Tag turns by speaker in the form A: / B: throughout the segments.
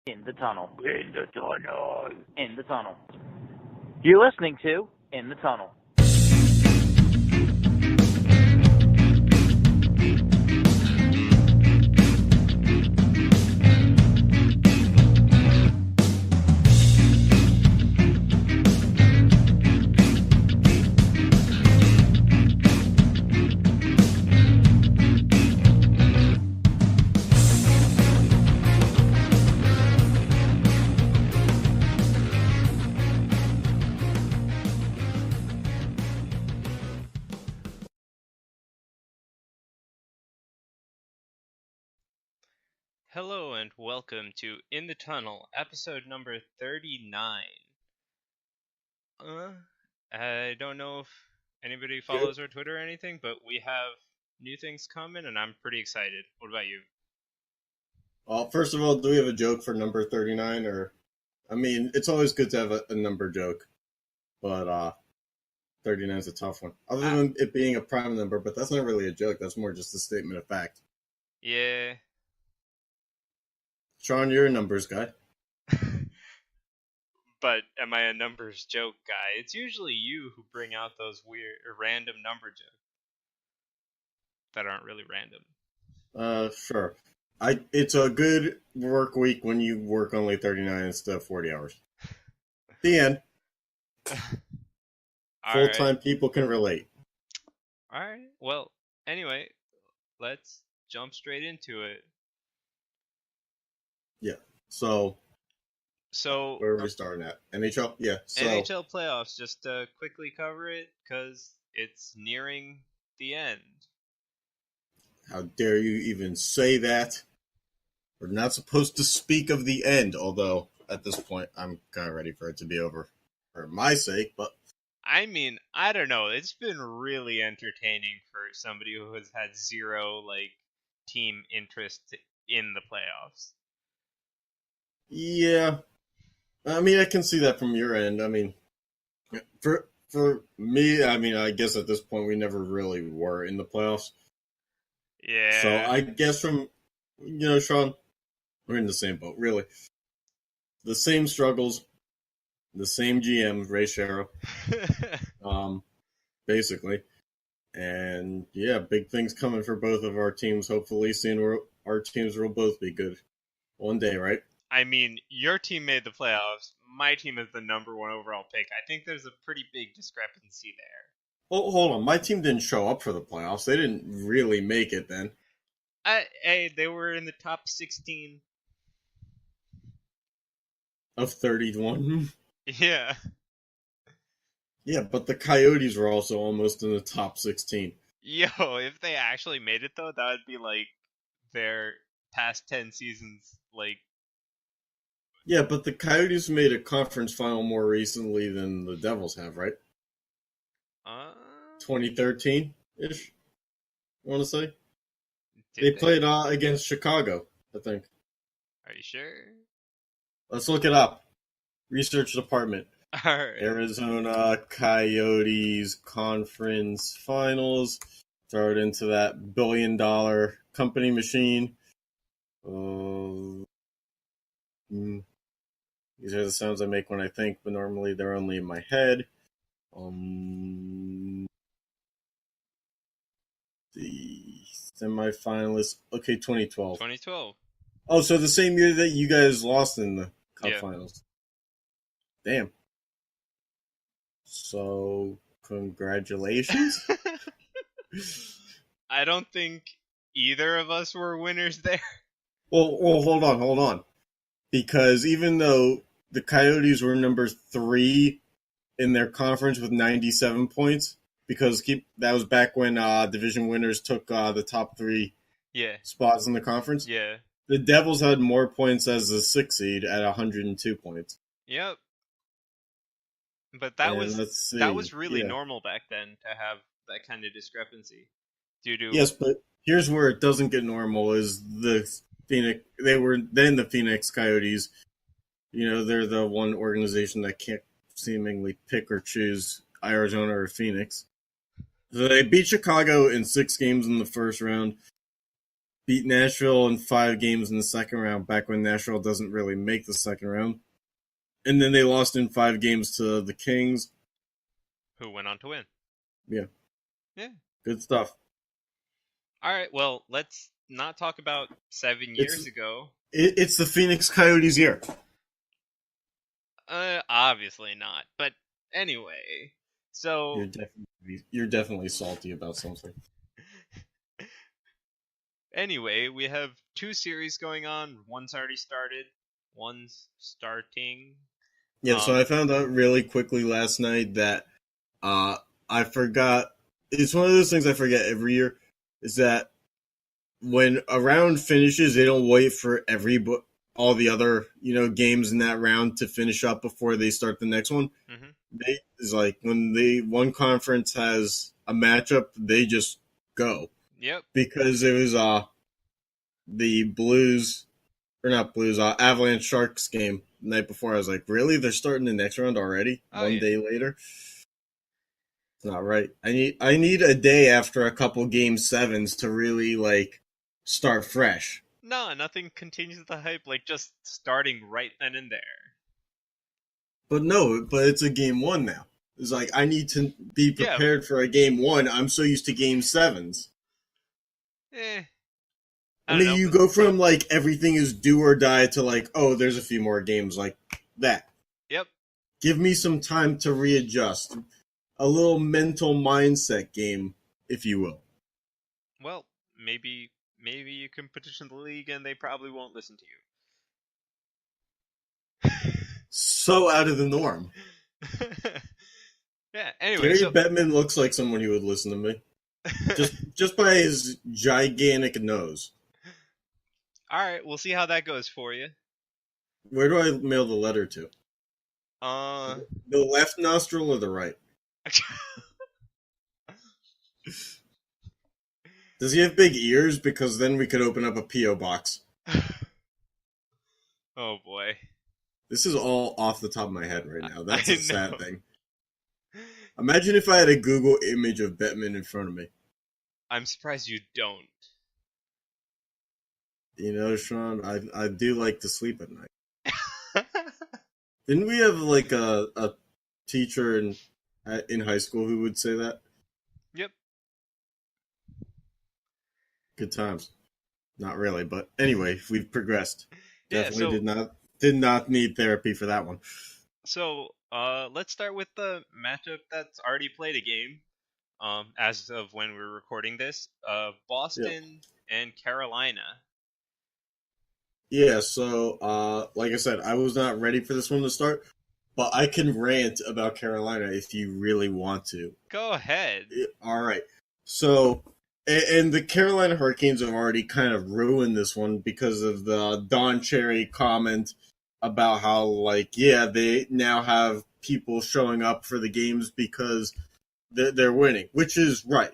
A: In the tunnel. In the tunnel. In the tunnel. You're listening to In the Tunnel.
B: Hello and welcome to In the Tunnel, episode number 39. I don't know if anybody follows our Twitter or anything, but we have new things coming and I'm pretty excited. What about you?
C: Well, first of all, do we have a joke for number 39? It's always good to have a number joke, but 39 is a tough one. Other than it being a prime number, but that's not really a joke. That's more just a statement of fact.
B: Yeah.
C: Sean, you're a numbers guy.
B: But am I a numbers joke guy? It's usually you who bring out those weird or random number jokes that aren't really random.
C: Sure. It's a good work week when you work only 39 instead of 40 hours. The end. Full-time people can relate.
B: Alright. Well, anyway, let's jump straight into it.
C: Yeah. So where are we starting at? NHL? Yeah.
B: NHL playoffs, just to quickly cover it, because it's nearing the end.
C: How dare you even say that? We're not supposed to speak of the end, although at this point I'm kind of ready for it to be over for my sake, but
B: I mean, I don't know. It's been really entertaining for somebody who has had zero, team interest in the playoffs.
C: Yeah. I can see that from your end. For me, I guess at this point we never really were in the playoffs.
B: Yeah.
C: So I guess from, Sean, we're in the same boat, really. The same struggles, the same GM, Ray Shero, basically. And yeah, big things coming for both of our teams, hopefully. Soon our teams will both be good one day, right?
B: I mean, your team made the playoffs. My team is the number one overall pick. I think there's a pretty big discrepancy there.
C: Oh, hold on. My team didn't show up for the playoffs. They didn't really make it then.
B: Hey, they were in the top 16.
C: Of 31?
B: Yeah.
C: Yeah, but the Coyotes were also almost in the top 16.
B: Yo, if they actually made it, though, that would be, their past 10 seasons,
C: Yeah, but the Coyotes made a conference final more recently than the Devils have, right? 2013-ish, I want to say. They played against Chicago, I think.
B: Are you sure?
C: Let's look it up. Research department.
B: All right.
C: Arizona Coyotes conference finals. Throw it into that $1 billion company machine. These are the sounds I make when I think, but normally they're only in my head. The semifinalists. Okay, 2012.
B: 2012.
C: Oh, so the same year that you guys lost in the Cup finals. Damn. So, congratulations.
B: I don't think either of us were winners there.
C: Well, hold on. Because even though the Coyotes were number 3 in their conference with 97 points, because that was back when division winners took the top 3 spots in the conference.
B: Yeah.
C: The Devils had more points as the 6th seed at 102 points.
B: Yep. But that was really normal back then to have that kind of discrepancy.
C: Yes, but here's where it doesn't get normal is the Phoenix. They were then the Phoenix Coyotes. They're the one organization that can't seemingly pick or choose Arizona or Phoenix. So they beat Chicago in 6 games in the first round. beat Nashville in 5 games in the second round, back when Nashville doesn't really make the second round. And then they lost in 5 games to the Kings.
B: Who went on to win.
C: Yeah.
B: Yeah.
C: Good stuff.
B: All right, well, let's not talk about 7 years ago.
C: It's the Phoenix Coyotes year.
B: Obviously not. But anyway, so
C: You're definitely salty about something.
B: Anyway, we have 2 series going on. One's already started. One's starting.
C: Yeah, so I found out really quickly last night that I forgot. It's one of those things I forget every year. Is that when a round finishes, they don't wait for all the other games in that round to finish up before they start the next one.
B: Mm-hmm.
C: It's like when one conference has a matchup, they just go.
B: Yep.
C: Because it was the Blues, or not Blues, Avalanche Sharks game the night before. I was like, really? They're starting the next round already? One day later? It's not right. I need a day after a couple game 7s to really start fresh.
B: No, nothing continues the hype, just starting right then and there.
C: But it's a game 1 now. It's like, I need to be prepared for a game 1. I'm so used to game 7s. I mean, you go from everything is do or die to oh, there's a few more games like that.
B: Yep.
C: Give me some time to readjust. A little mental mindset game, if you will.
B: Well, maybe you can petition the league and they probably won't listen to you.
C: So out of the norm.
B: Yeah, anyway.
C: Gary Bettman looks like someone who would listen to me. just by his gigantic nose.
B: Alright, we'll see how that goes for you.
C: Where do I mail the letter to? The left nostril or the right? Does he have big ears? Because then we could open up a P.O. box.
B: Oh boy.
C: This is all off the top of my head right now. That's a sad thing. Imagine if I had a Google image of Bettman in front of me.
B: I'm surprised you don't.
C: You know, Sean, I do like to sleep at night. Didn't we have a teacher in high school who would say that?
B: Yep.
C: Good times. Not really, but anyway, we've progressed.
B: Yeah,
C: Definitely did not need therapy for that one.
B: So, let's start with the matchup that's already played a game. As of when we're recording this, Boston and Carolina.
C: Yeah, so like I said, I was not ready for this one to start, but I can rant about Carolina if you really want to.
B: Go ahead.
C: All right. So, and the Carolina Hurricanes have already kind of ruined this one because of the Don Cherry comment about how, they now have people showing up for the games because they're winning, which is right.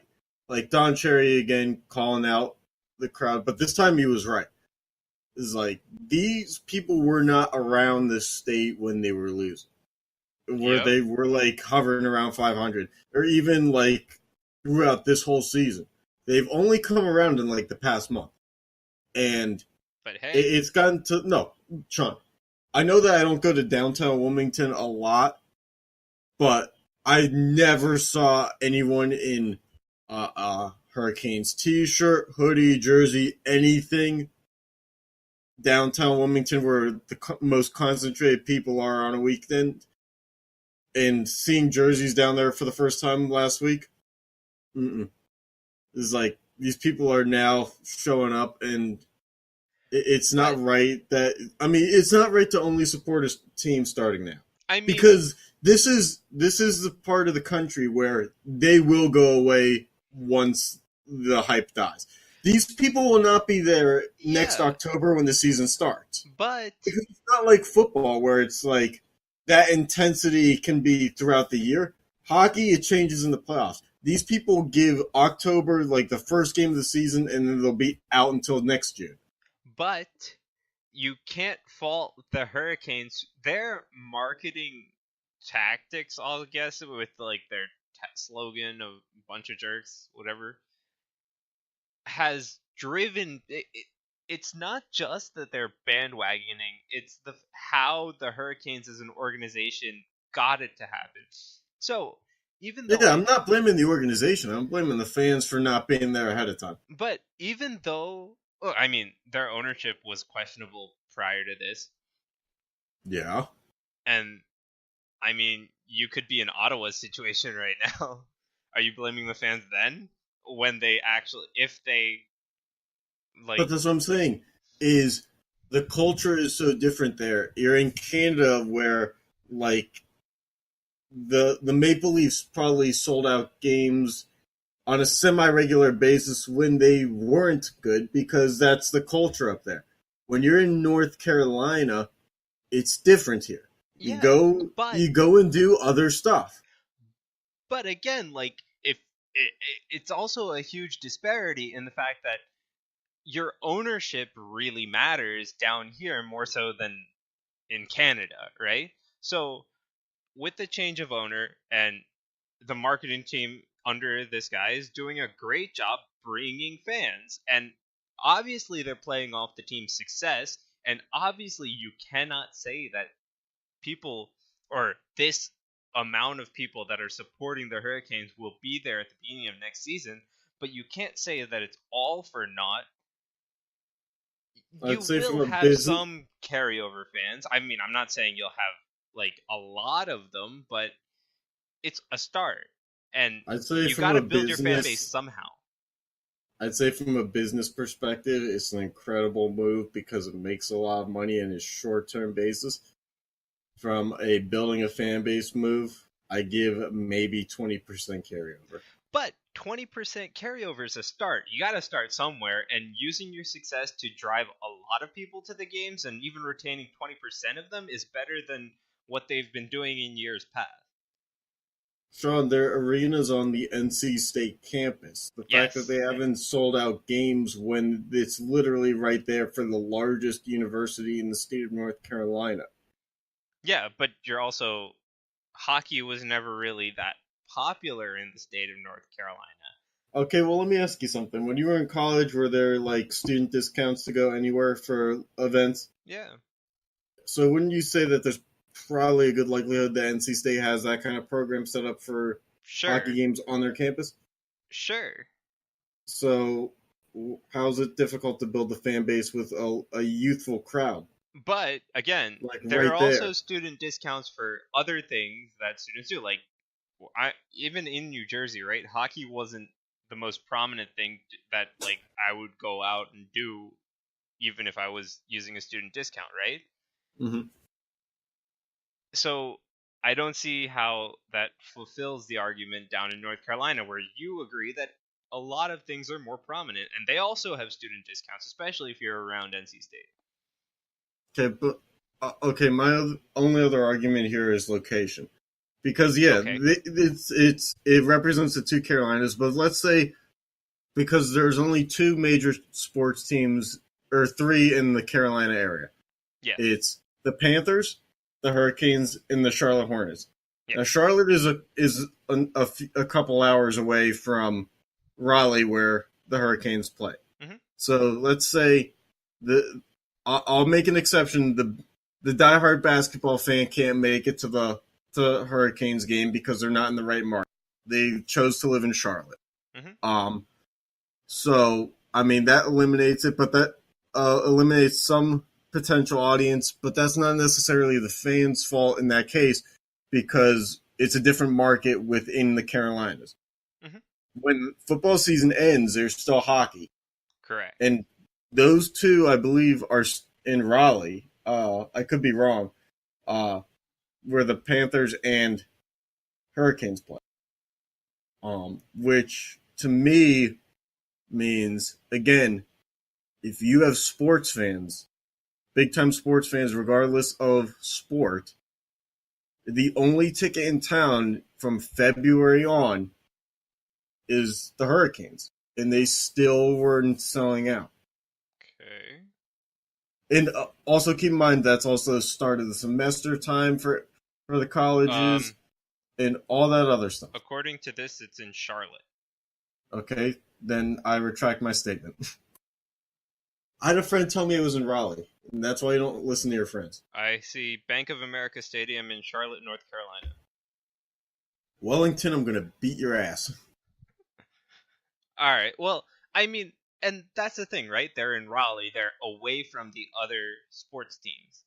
C: Don Cherry, again, calling out the crowd, but this time he was right. It's these people were not around the state when they were losing. They were hovering around 500, or even throughout this whole season. They've only come around in the past month, and
B: but hey,
C: it's gotten to no, Sean. I know that I don't go to downtown Wilmington a lot, but I never saw anyone in Hurricanes t-shirt, hoodie, jersey, anything downtown Wilmington where the most concentrated people are on a weekend, and seeing jerseys down there for the first time last week. It's these people are now showing up, and it's not right that it's not right to only support a team starting now. Because this is the part of the country where they will go away once the hype dies. These people will not be there next October when the season starts.
B: But
C: because it's not like football where it's that intensity can be throughout the year. Hockey, it changes in the playoffs. These people give October the first game of the season, and then they'll be out until next year.
B: But you can't fault the Hurricanes. Their marketing tactics, I'll guess, with their slogan of bunch of jerks, whatever. has driven it's not just that they're bandwagoning, it's how the Hurricanes as an organization got it to happen. So even though
C: Yeah, I'm not blaming the organization. I'm blaming the fans for not being there ahead of time.
B: but even though, well, I mean, their ownership was questionable prior to this,
C: Yeah.
B: and I mean, you could be in Ottawa's situation right now. Are you blaming the fans then? When they actually, if they,
C: But
B: like,
C: that's what I'm saying, is the culture is so different there. You're in Canada where, like, the Maple Leafs probably sold out games on a semi-regular basis when they weren't good because that's the culture up there. When you're in North Carolina, it's different here.
B: yeah, but
C: You go and do other stuff.
B: but again, like, if it's also a huge disparity in the fact that your ownership really matters down here more so than in Canada, right? So with the change of owner and the marketing team under this guy is doing a great job bringing fans, and obviously they're playing off the team's success, and obviously you cannot say that people or this amount of people that are supporting the Hurricanes will be there at the beginning of next season, but you can't say that it's all for naught. You
C: I'd say from
B: will
C: a
B: have
C: business,
B: some carryover fans. I mean, I'm not saying you'll have like a lot of them, but it's a start, and
C: I'd say
B: you
C: from
B: got
C: a
B: to build your fan base
C: business,
B: somehow.
C: I'd say from a business perspective, it's an incredible move because it makes a lot of money in a short-term basis. From a building a fan base move, I give maybe 20% carryover.
B: But 20% carryover is a start. You got to start somewhere, and using your success to drive a lot of people to the games and even retaining 20% of them is better than what they've been doing in years past.
C: Sean, their arena's on the NC State campus. The fact that they
B: Yes.
C: haven't sold out games when it's literally right there for the largest university in the state of North Carolina.
B: Yeah, but you're also hockey was never really that popular in the state of North Carolina.
C: Okay, well, let me ask you something. When you were in college, were there like student discounts to go anywhere for events?
B: Yeah.
C: So wouldn't you say that there's probably a good likelihood that NC State has that kind of program set up for hockey
B: Sure.
C: games on their campus?
B: Sure.
C: So how's it difficult to build a fan base with a youthful crowd?
B: But again,
C: Like
B: there are
C: right
B: also
C: there.
B: student discounts for other things that students do. Like, I even in New Jersey, right? Hockey wasn't the most prominent thing that like I would go out and do, even if I was using a student discount, right?
C: Hmm.
B: So I don't see how that fulfills the argument down in North Carolina, where you agree that a lot of things are more prominent, and they also have student discounts, especially if you're around NC State.
C: Okay, but okay, my only other argument here is location. Because yeah,
B: Okay.
C: it represents the two Carolinas, but let's say because there's only two major sports teams or three in the Carolina area.
B: Yeah.
C: It's the Panthers, the Hurricanes, and the Charlotte Hornets.
B: Yeah.
C: Now Charlotte is a couple hours away from Raleigh, where the Hurricanes play.
B: Mm-hmm.
C: So let's say I'll make an exception. The diehard basketball fan can't make it to the Hurricanes game because they're not in the right market. They chose to live in Charlotte.
B: Mm-hmm.
C: So I mean that eliminates it, but that eliminates some potential audience. But that's not necessarily the fans' fault in that case because it's a different market within the Carolinas.
B: Mm-hmm.
C: When football season ends, there's still hockey,
B: Correct.
C: and those two, I believe, are in Raleigh. I could be wrong. Where the Panthers and Hurricanes play. Which to me means, again, if you have sports fans, big time sports fans, regardless of sport, the only ticket in town from February on is the Hurricanes. And they still weren't selling out.
B: Okay.
C: And also keep in mind that's also the start of the semester time for the colleges and all that other stuff.
B: According to this, it's in Charlotte.
C: Okay, then I retract my statement. I had a friend tell me it was in Raleigh, and that's why you don't listen to your friends.
B: I see Bank of America Stadium in Charlotte, North Carolina.
C: Wellington, I'm gonna beat your ass.
B: All right. Well, I mean, and that's the thing, right? They're in Raleigh. They're away from the other sports teams.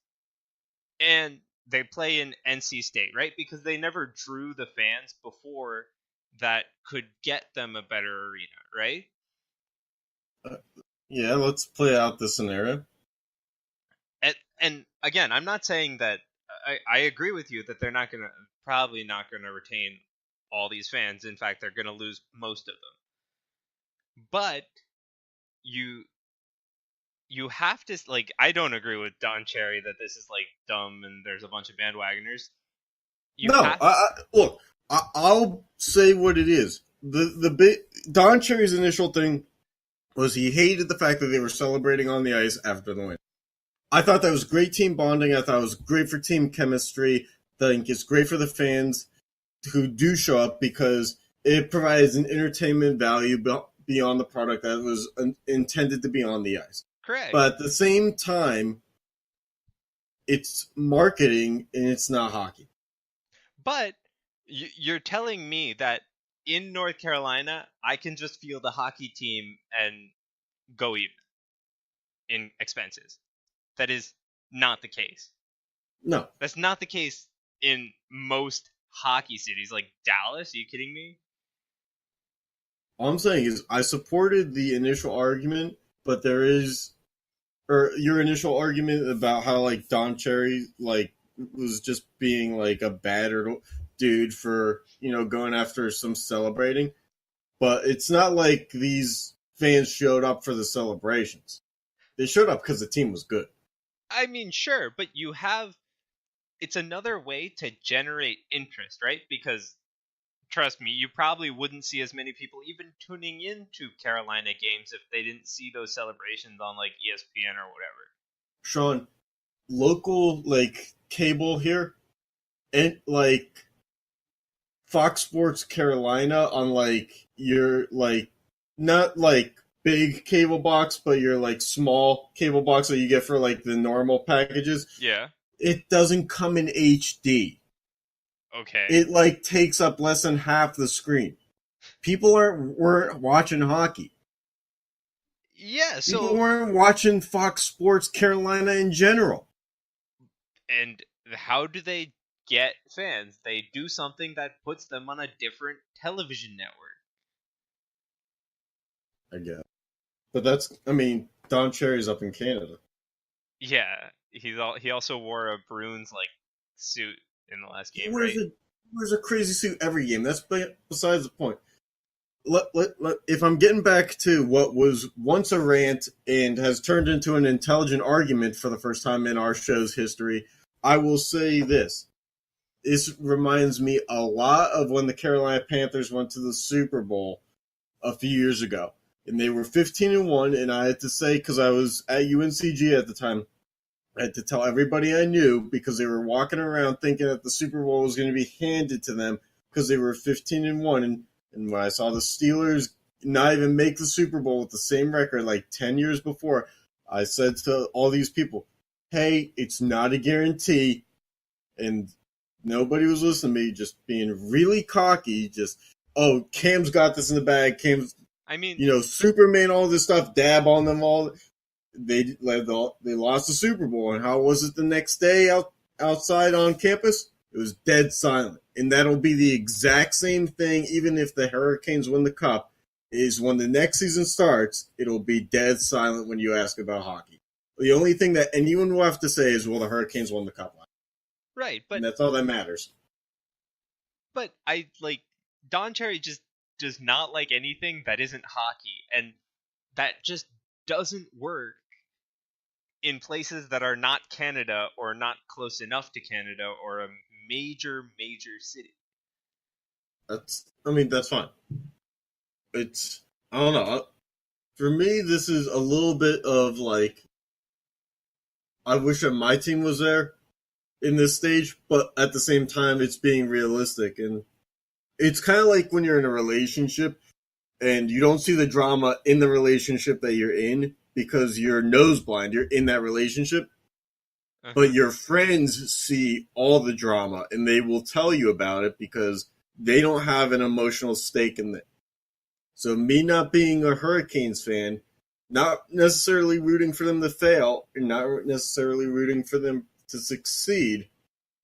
B: And they play in NC State, right? Because they never drew the fans before that could get them a better arena, right?
C: Yeah, let's play out the scenario.
B: And again, I'm not saying that I agree with you that they're probably not gonna retain all these fans. In fact, they're gonna lose most of them. But you have to, like, I don't agree with Don Cherry that this is like dumb and there's a bunch of bandwagoners.
C: Look, I'll say what it is. Don Cherry's initial thing was he hated the fact that they were celebrating on the ice after the win. I thought that was great team bonding. I thought it was great for team chemistry. I think it's great for the fans who do show up because it provides an entertainment value beyond the product that was intended to be on the ice.
B: Correct.
C: But at the same time, it's marketing and it's not hockey.
B: But you're telling me that in North Carolina, I can just field the hockey team and go even in expenses. That is not the case.
C: No.
B: That's not the case in most hockey cities like Dallas. Are you kidding me?
C: All I'm saying is I supported the initial argument, but your initial argument about how like Don Cherry like was just being like a battered dude for, going after some celebrating. But it's not like these fans showed up for the celebrations. They showed up because the team was good.
B: I mean, sure, but it's another way to generate interest, right? Because trust me, you probably wouldn't see as many people even tuning into Carolina games if they didn't see those celebrations on like ESPN or whatever.
C: Sean, local like cable here, and like Fox Sports Carolina on like your like not like big cable box, but your like small cable box that you get for like the normal packages.
B: Yeah.
C: It doesn't come in HD.
B: Okay.
C: It like takes up less than half the screen. People weren't watching hockey.
B: Yeah, so
C: people weren't watching Fox Sports Carolina in general.
B: And how do they get fans? They do something that puts them on a different television network.
C: I guess. But Don Cherry's up in Canada.
B: Yeah, he also wore a Bruins like suit in the last game,
C: right? He wears a crazy suit every game. That's besides the point. If I'm getting back to what was once a rant and has turned into an intelligent argument for the first time in our show's history, I will say this. This reminds me a lot of when the Carolina Panthers went to the Super Bowl a few years ago. And they were 15-1, and I had to say, because I was at UNCG at the time, I had to tell everybody I knew because they were walking around thinking that the Super Bowl was going to be handed to them because they were 15-1. And when I saw the Steelers not even make the Super Bowl with the same record like 10 years before, I said to all these people, hey, it's not a guarantee. And nobody was listening to me, just being really cocky, oh, Cam's got this in the bag, Superman, all this stuff, dab on them all. They lost the Super Bowl, and how was it the next day outside on campus? It was dead silent, and that'll be the exact same thing. Even if the Hurricanes win the cup, is when the next season starts, it'll be dead silent when you ask about hockey. The only thing that anyone will have to say is, "Well, the Hurricanes won the cup."
B: Right, but
C: and that's all that matters.
B: But Don Cherry just does not like anything that isn't hockey, and that just doesn't work in places that are not Canada or not close enough to Canada or a major city.
C: That's fine. I don't know. For me, this is a little bit of I wish that my team was there in this stage, but at the same time, it's being realistic. And it's kind of like when you're in a relationship and you don't see the drama in the relationship that you're in because you're nose blind. You're in that relationship, but your friends see all the drama and they will tell you about it because they don't have an emotional stake in it. So me not being a Hurricanes fan, not necessarily rooting for them to fail, and not necessarily rooting for them to succeed,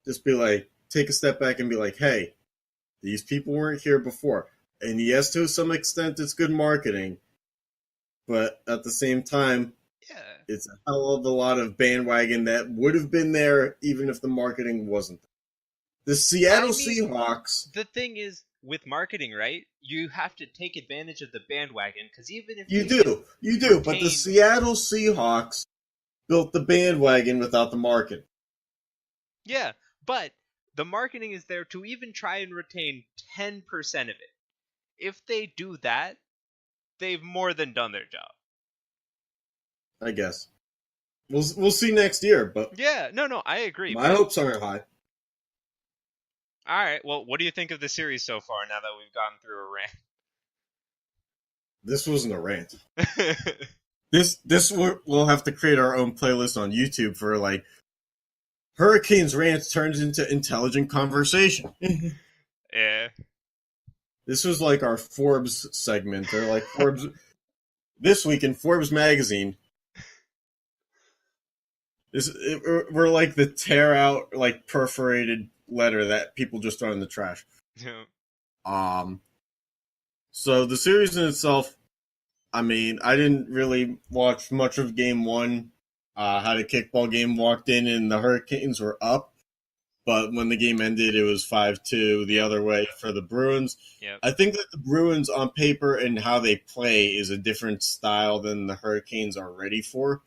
C: just be like, take a step back and be like, hey, these people weren't here before. And yes, to some extent, it's good marketing, but at the same time,
B: Yeah.
C: it's a hell of a lot of bandwagon that would have been there even if the marketing wasn't there. The Seattle Seahawks.
B: The thing is, with marketing, right? You have to take advantage of the bandwagon because even if
C: You do, but the Seattle Seahawks built the bandwagon without the marketing.
B: Yeah, but the marketing is there to even try and retain 10% of it. If they do that, they've more than done their job.
C: I guess. We'll see next year, but
B: yeah, no, I agree.
C: My hopes aren't high.
B: All right, well, what do you think of the series so far now that we've gone through a rant?
C: This wasn't a rant. This we'll have to create our own playlist on YouTube for like Hurricanes rants turns into intelligent conversation.
B: Yeah.
C: This was like our Forbes segment. They're like Forbes this week in Forbes magazine. We're like the tear out, like perforated letter that people just throw in the trash.
B: Yeah.
C: So the series in itself, I mean, I didn't really watch much of game one. Had a kickball game, walked in, and the Hurricanes were up. But when the game ended, it was 5-2 the other way for the Bruins.
B: Yep.
C: I think that the Bruins on paper and how they play is a different style than the Hurricanes are ready for.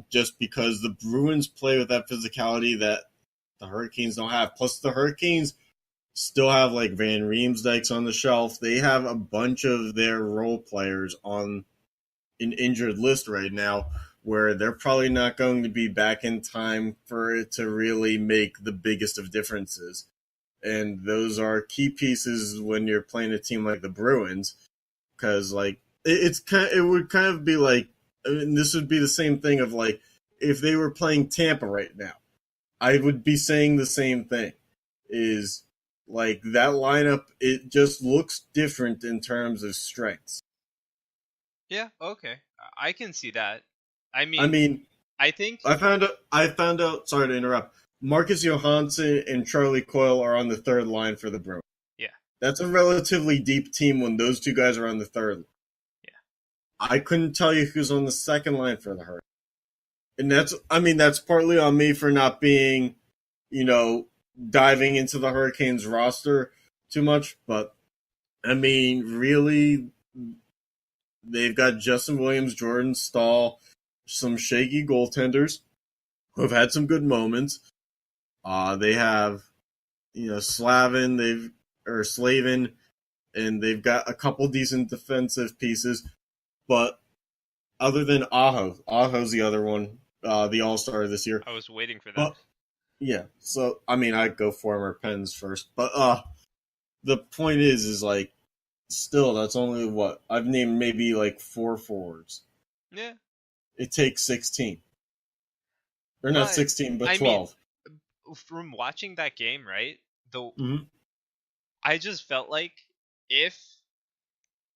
C: Just because the Bruins play with that physicality that the Hurricanes don't have. Plus, the Hurricanes still have like Van Riemsdyk's on the shelf. They have a bunch of their role players on an injured list right now where they're probably not going to be back in time for it to really make the biggest of differences. And those are key pieces when you're playing a team like the Bruins, because like it would kind of be like, I mean, this would be the same thing of like if they were playing Tampa right now, I would be saying the same thing. Is like that lineup, it just looks different in terms of strengths.
B: Yeah, okay. I can see that. I think
C: I found out. Sorry to interrupt. Marcus Johansson and Charlie Coyle are on the third line for the Bruins.
B: Yeah,
C: that's a relatively deep team when those two guys are on the third line.
B: Yeah,
C: I couldn't tell you who's on the second line for the Hurricanes, and that's partly on me for not being, diving into the Hurricanes roster too much. But I mean, really, they've got Justin Williams, Jordan Staal, some shaky goaltenders who have had some good moments. They have, Slavin, and they've got a couple decent defensive pieces. But other than Aho's the other one, the All-Star this year.
B: I was waiting for that.
C: But, yeah, so, I'd go former Pacꓘs first. But the point is like, still, that's only what? I've named maybe like 4 forwards.
B: Yeah.
C: It takes 16. Or not 16, but 12.
B: From watching that game, right?
C: Mm-hmm.
B: I just felt like if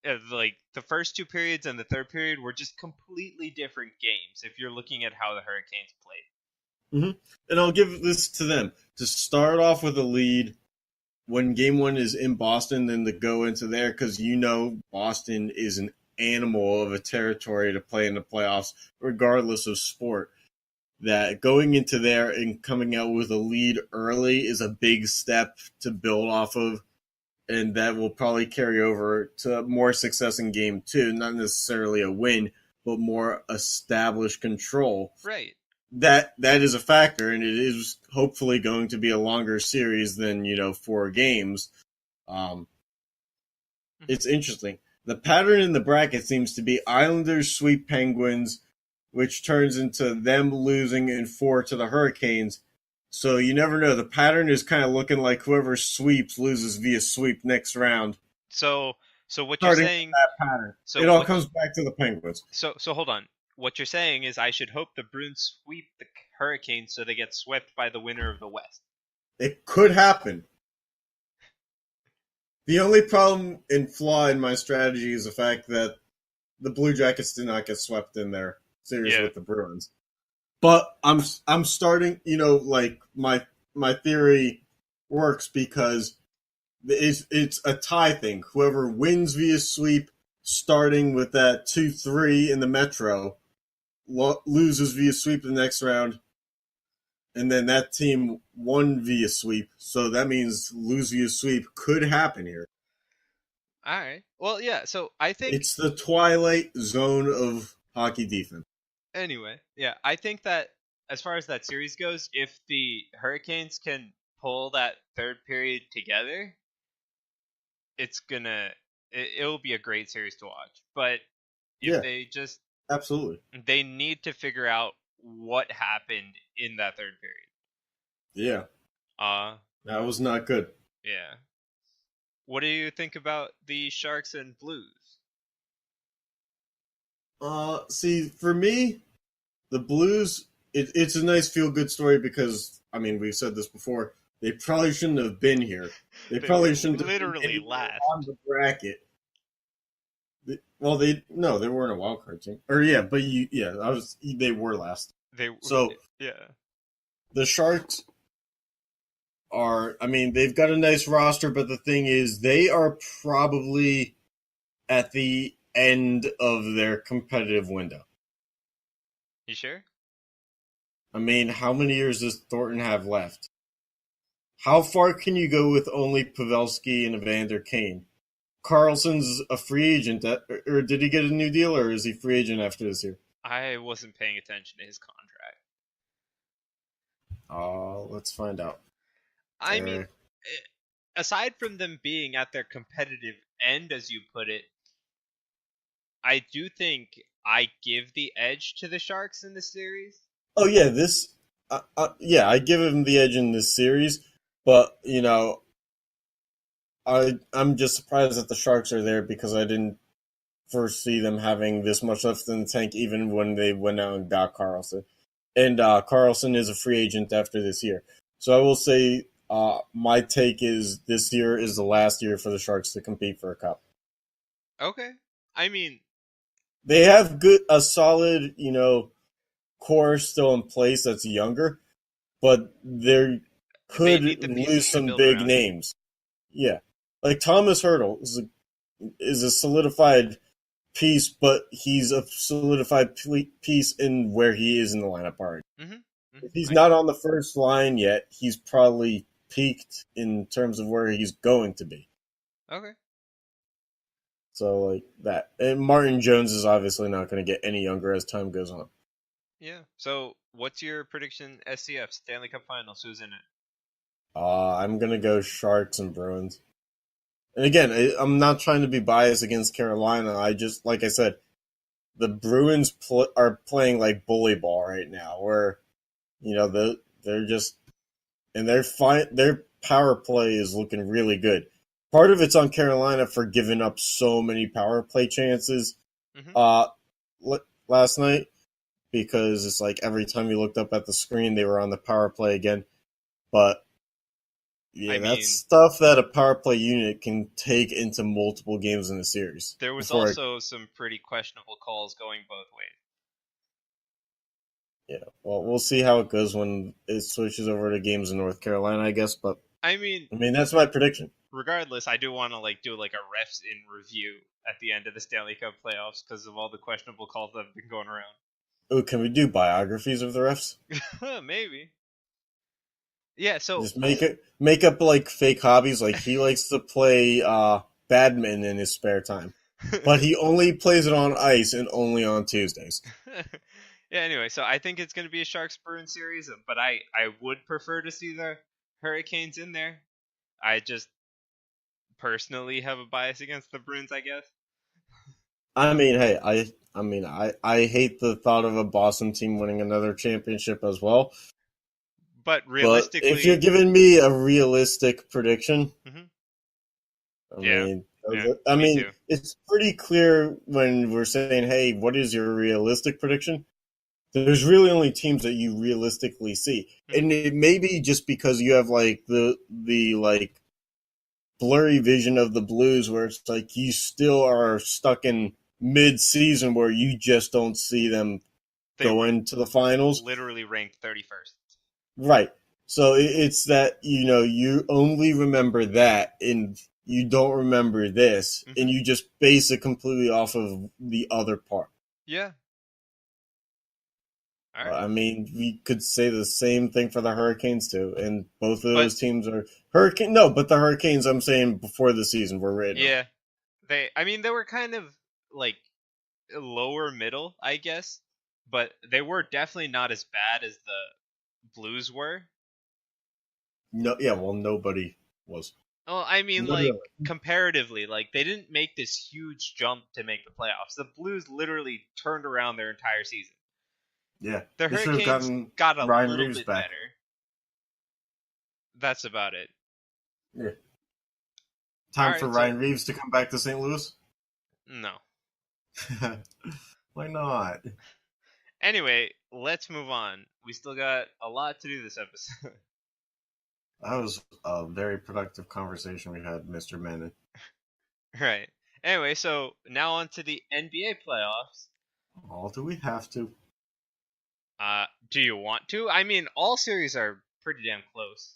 B: the first 2 periods and the third period were just completely different games if you're looking at how the Hurricanes played.
C: Mm-hmm. And I'll give this to them. To start off with a lead when game one is in Boston, then to go into there, because Boston is an animal of a territory to play in the playoffs, regardless of sport. That going into there and coming out with a lead early is a big step to build off of, and that will probably carry over to more success in game 2. Not necessarily a win, but more established control.
B: Right.
C: That is a factor, and it is hopefully going to be a longer series than 4 games. It's interesting. The pattern in the bracket seems to be Islanders sweep Penguins, which turns into them losing in 4 to the Hurricanes. So you never know. The pattern is kind of looking like whoever sweeps loses via sweep next round.
B: So So what you're
C: starting
B: saying?
C: that pattern.
B: So
C: It all
B: what-
C: comes back to the Penguins.
B: So hold on. What you're saying is I should hope the Bruins sweep the Hurricanes so they get swept by the winner of the West.
C: It could happen. The only problem and flaw in my strategy is the fact that the Blue Jackets did not get swept in their series
B: Yeah.
C: with the Bruins. But I'm starting, like my theory works because it's a tie thing. Whoever wins via sweep, starting with that 2-3 in the Metro, loses via sweep the next round, and then that team won via sweep. So that means lose via sweep could happen here.
B: All right. Well, yeah. So I think
C: It's the twilight zone of hockey defense.
B: anyway, yeah, I think that as far as that series goes, if the Hurricanes can pull that third period together, it'll be a great series to watch. But if
C: Yeah.
B: they just
C: Absolutely.
B: they need to figure out what happened in that third period.
C: Yeah. That was not good.
B: Yeah. What do you think about the Sharks and Blues?
C: See, for me, the Blues, it's a nice feel-good story because, I mean, we've said this before, they probably shouldn't have been here. They probably shouldn't have been
B: literally
C: anywhere
B: last
C: on the bracket. Well, they weren't a wild card team. Or yeah, but they were last. So
B: yeah.
C: The Sharks they've got a nice roster, but the thing is, they are probably at the end of their competitive window.
B: You sure?
C: I mean, how many years does Thornton have left? How far can you go with only Pavelski and Evander Kane? Carlson's a free agent, or did he get a new deal, or is he free agent after this year?
B: I wasn't paying attention to his contract.
C: Let's find out.
B: I mean, aside from them being at their competitive end, as you put it, I do think I give the edge to the Sharks in this series.
C: Oh yeah, I give him the edge in this series, but I'm just surprised that the Sharks are there because I didn't foresee them having this much left in the tank, even when they went out and got Carlson. And Carlson is a free agent after this year, so I will say my take is this year is the last year for the Sharks to compete for a cup.
B: Okay, I mean,
C: they have a solid, core still in place that's younger, but they could lose some big names. Yeah, like Thomas Hertl is a solidified piece, but he's a solidified piece in where he is in the lineup already.
B: Mm-hmm. Mm-hmm.
C: If he's not on the first line yet, he's probably peaked in terms of where he's going to be.
B: Okay.
C: So like that. And Martin Jones is obviously not going to get any younger as time goes on.
B: Yeah. So what's your prediction, SCF, Stanley Cup Finals? Who's in it?
C: I'm going to go Sharks and Bruins. And again, I'm not trying to be biased against Carolina. I just, like I said, the Bruins are playing like bully ball right now, where they're just, and their power play is looking really good. Part of it's on Carolina for giving up so many power play chances last night, because it's like every time you looked up at the screen, they were on the power play again. But yeah, that's stuff that a power play unit can take into multiple games in the series.
B: There was also some pretty questionable calls going both ways.
C: Yeah, well, we'll see how it goes when it switches over to games in North Carolina, I guess. But I mean, that's my prediction.
B: Regardless, I do want to do a refs in review at the end of the Stanley Cup playoffs because of all the questionable calls that have been going around.
C: Oh, can we do biographies of the refs?
B: Maybe. Yeah, so
C: just make up fake hobbies. Like he likes to play badminton in his spare time, but he only plays it on ice and only on Tuesdays.
B: Yeah. Anyway, so I think it's going to be a Sharks-Bruins series, but I would prefer to see the Hurricanes in there. I just personally have a bias against the Bruins, I guess.
C: I mean, hey, I hate the thought of a Boston team winning another championship as well.
B: But realistically,
C: if you're giving me a realistic prediction, I mean,
B: Yeah,
C: I
B: me
C: mean,
B: too.
C: it's pretty clear when we're saying, "Hey, what is your realistic prediction?" There's really only teams that you realistically see,
B: Mhm.
C: and it may be just because you have like the like blurry vision of the Blues, where it's like you still are stuck in mid-season where you just don't see them
B: They
C: go into the finals.
B: literally ranked 31st.
C: Right. So it's that, you only remember that and you don't remember this, and
B: Hmm.
C: you just base it completely off of the other part.
B: Yeah. All right.
C: I mean, we could say the same thing for the Hurricanes too, and both of
B: But
C: those teams are Hurricane. No, but the Hurricanes, I'm saying before the season, were written off.
B: yeah, they were kind of like lower middle, I guess, but they were definitely not as bad as the Blues were.
C: No, yeah, well, nobody was.
B: Well, I mean, like
C: Literally.
B: comparatively, like they didn't make this huge jump to make the playoffs. The Blues literally turned around their entire season.
C: Yeah,
B: The
C: they should have
B: Hurricanes
C: gotten
B: got a
C: Ryan
B: little
C: Reeves
B: bit
C: back.
B: better. That's about it.
C: Yeah.
B: All
C: Time for
B: right, so
C: Ryan Reeves to come back to St. Louis?
B: no.
C: Why not?
B: Anyway, let's move on. We still got a lot to do this episode.
C: That was a very productive conversation we had, Mr. Menon.
B: Right. Anyway, so now on to the NBA playoffs.
C: Oh, do we have to?
B: Do you want to? I mean, all series are pretty damn close.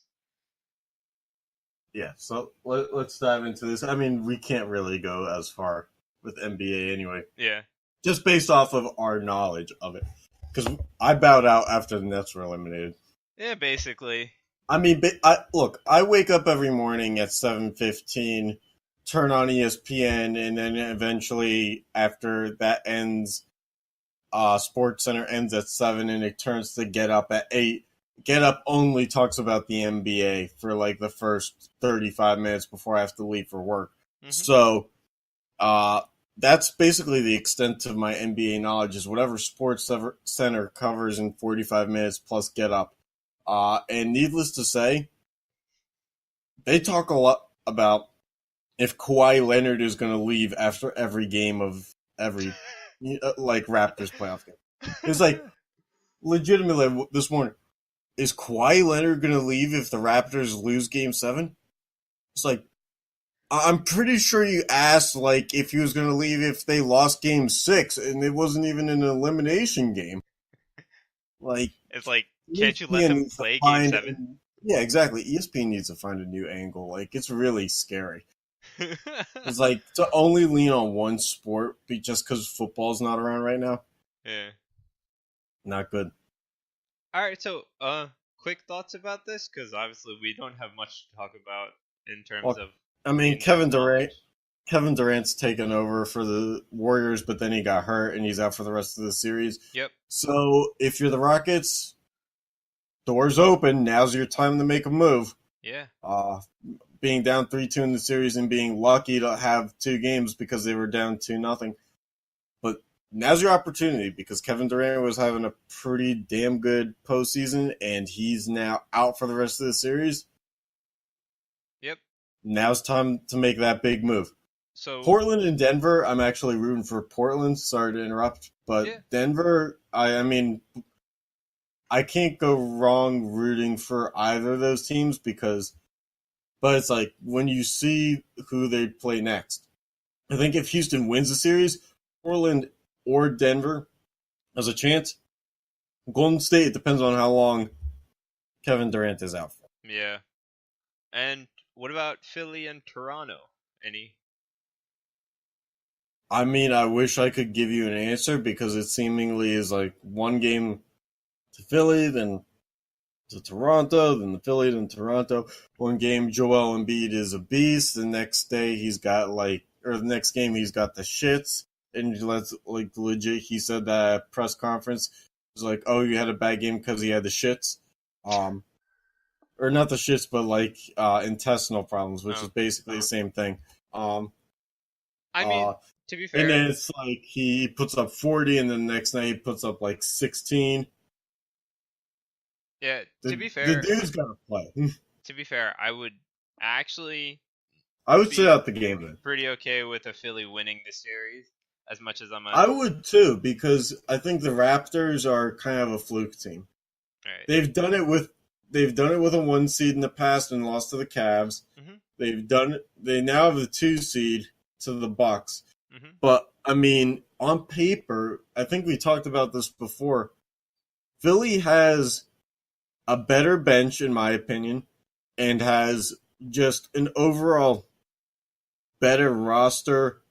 C: Yeah, so let's dive into this. I mean, we can't really go as far with NBA anyway,
B: Yeah.
C: just based off of our knowledge of it. Because I bowed out after the Nets were eliminated.
B: Yeah, basically.
C: I mean, look, I wake up every morning at 7:15, turn on ESPN, and then eventually, after that ends, Sports Center ends at 7, and it turns to Get Up at 8. Get Up only talks about the NBA for like the first 35 minutes before I have to leave for work.
B: Hmm.
C: So, that's basically the extent of my NBA knowledge, is whatever Sports Center covers in 45 minutes plus Get Up. And needless to say, they talk a lot about if Kawhi Leonard is going to leave after every game of every like Raptors playoff game. It's like, legitimately this morning, is Kawhi Leonard going to leave if the Raptors lose Game 7? It's like, I'm pretty sure you asked like if he was going to leave if they lost Game 6, and it wasn't even an elimination game. Like,
B: It's like, can't you let
C: ESPN
B: them
C: needs to
B: play Game
C: find
B: 7?
C: yeah, exactly. ESPN needs to find a new angle. Like, it's really scary. It's like to only lean on one sport just because football's not around right now.
B: Yeah.
C: Not good.
B: All right, so quick thoughts about this, because obviously we don't have much to talk about in terms
C: Well,
B: of
C: I mean,
B: in-depth knowledge.
C: Kevin Durant's taken over for the Warriors, but then he got hurt and he's out for the rest of the series.
B: Yep.
C: So if you're the Rockets, doors open. Now's your time to make a move.
B: Yeah.
C: Being down 3-2 in the series and being lucky to have 2 games because they were down 2-0. But now's your opportunity, because Kevin Durant was having a pretty damn good postseason and he's now out for the rest of the series.
B: Yep.
C: Now's time to make that big move.
B: So
C: Portland and Denver, I'm actually rooting for Portland. Sorry to interrupt, but
B: yeah.
C: Denver, I mean, I can't go wrong rooting for either of those teams but it's like when you see who they play next. I think if Houston wins the series, Portland or Denver has a chance. Golden State, it depends on how long Kevin Durant is out for.
B: Yeah. And what about Philly and Toronto? Any?
C: I mean, I wish I could give you an answer, because it seemingly is like one game to Philly, then to Toronto, then the Philly, then Toronto. One game, Joel Embiid is a beast. The next day, the next game, he's got the shits. And let's like legit, he said that at press conference. It was like, oh, you had a bad game because he had the shits. Or not the shits, but like intestinal problems, which is basically the same thing.
B: I mean, to be
C: And
B: fair,
C: then it's like he puts up 40, and then the next night he puts up like 16.
B: yeah.
C: The
B: To be fair,
C: dude's got to play.
B: I would actually
C: I would sit out the game then.
B: Pretty okay with a Philly winning the series, as much as I'm a.
C: I would too, because I think the Raptors are kind of a fluke team.
B: Right.
C: They've done it with a 1 seed in the past and lost to the Cavs.
B: Mm-hmm.
C: They now have the 2 seed to the Bucks.
B: Mm-hmm.
C: But I mean, on paper, I think we talked about this before. Philly has a better bench, in my opinion, and has just an overall better roster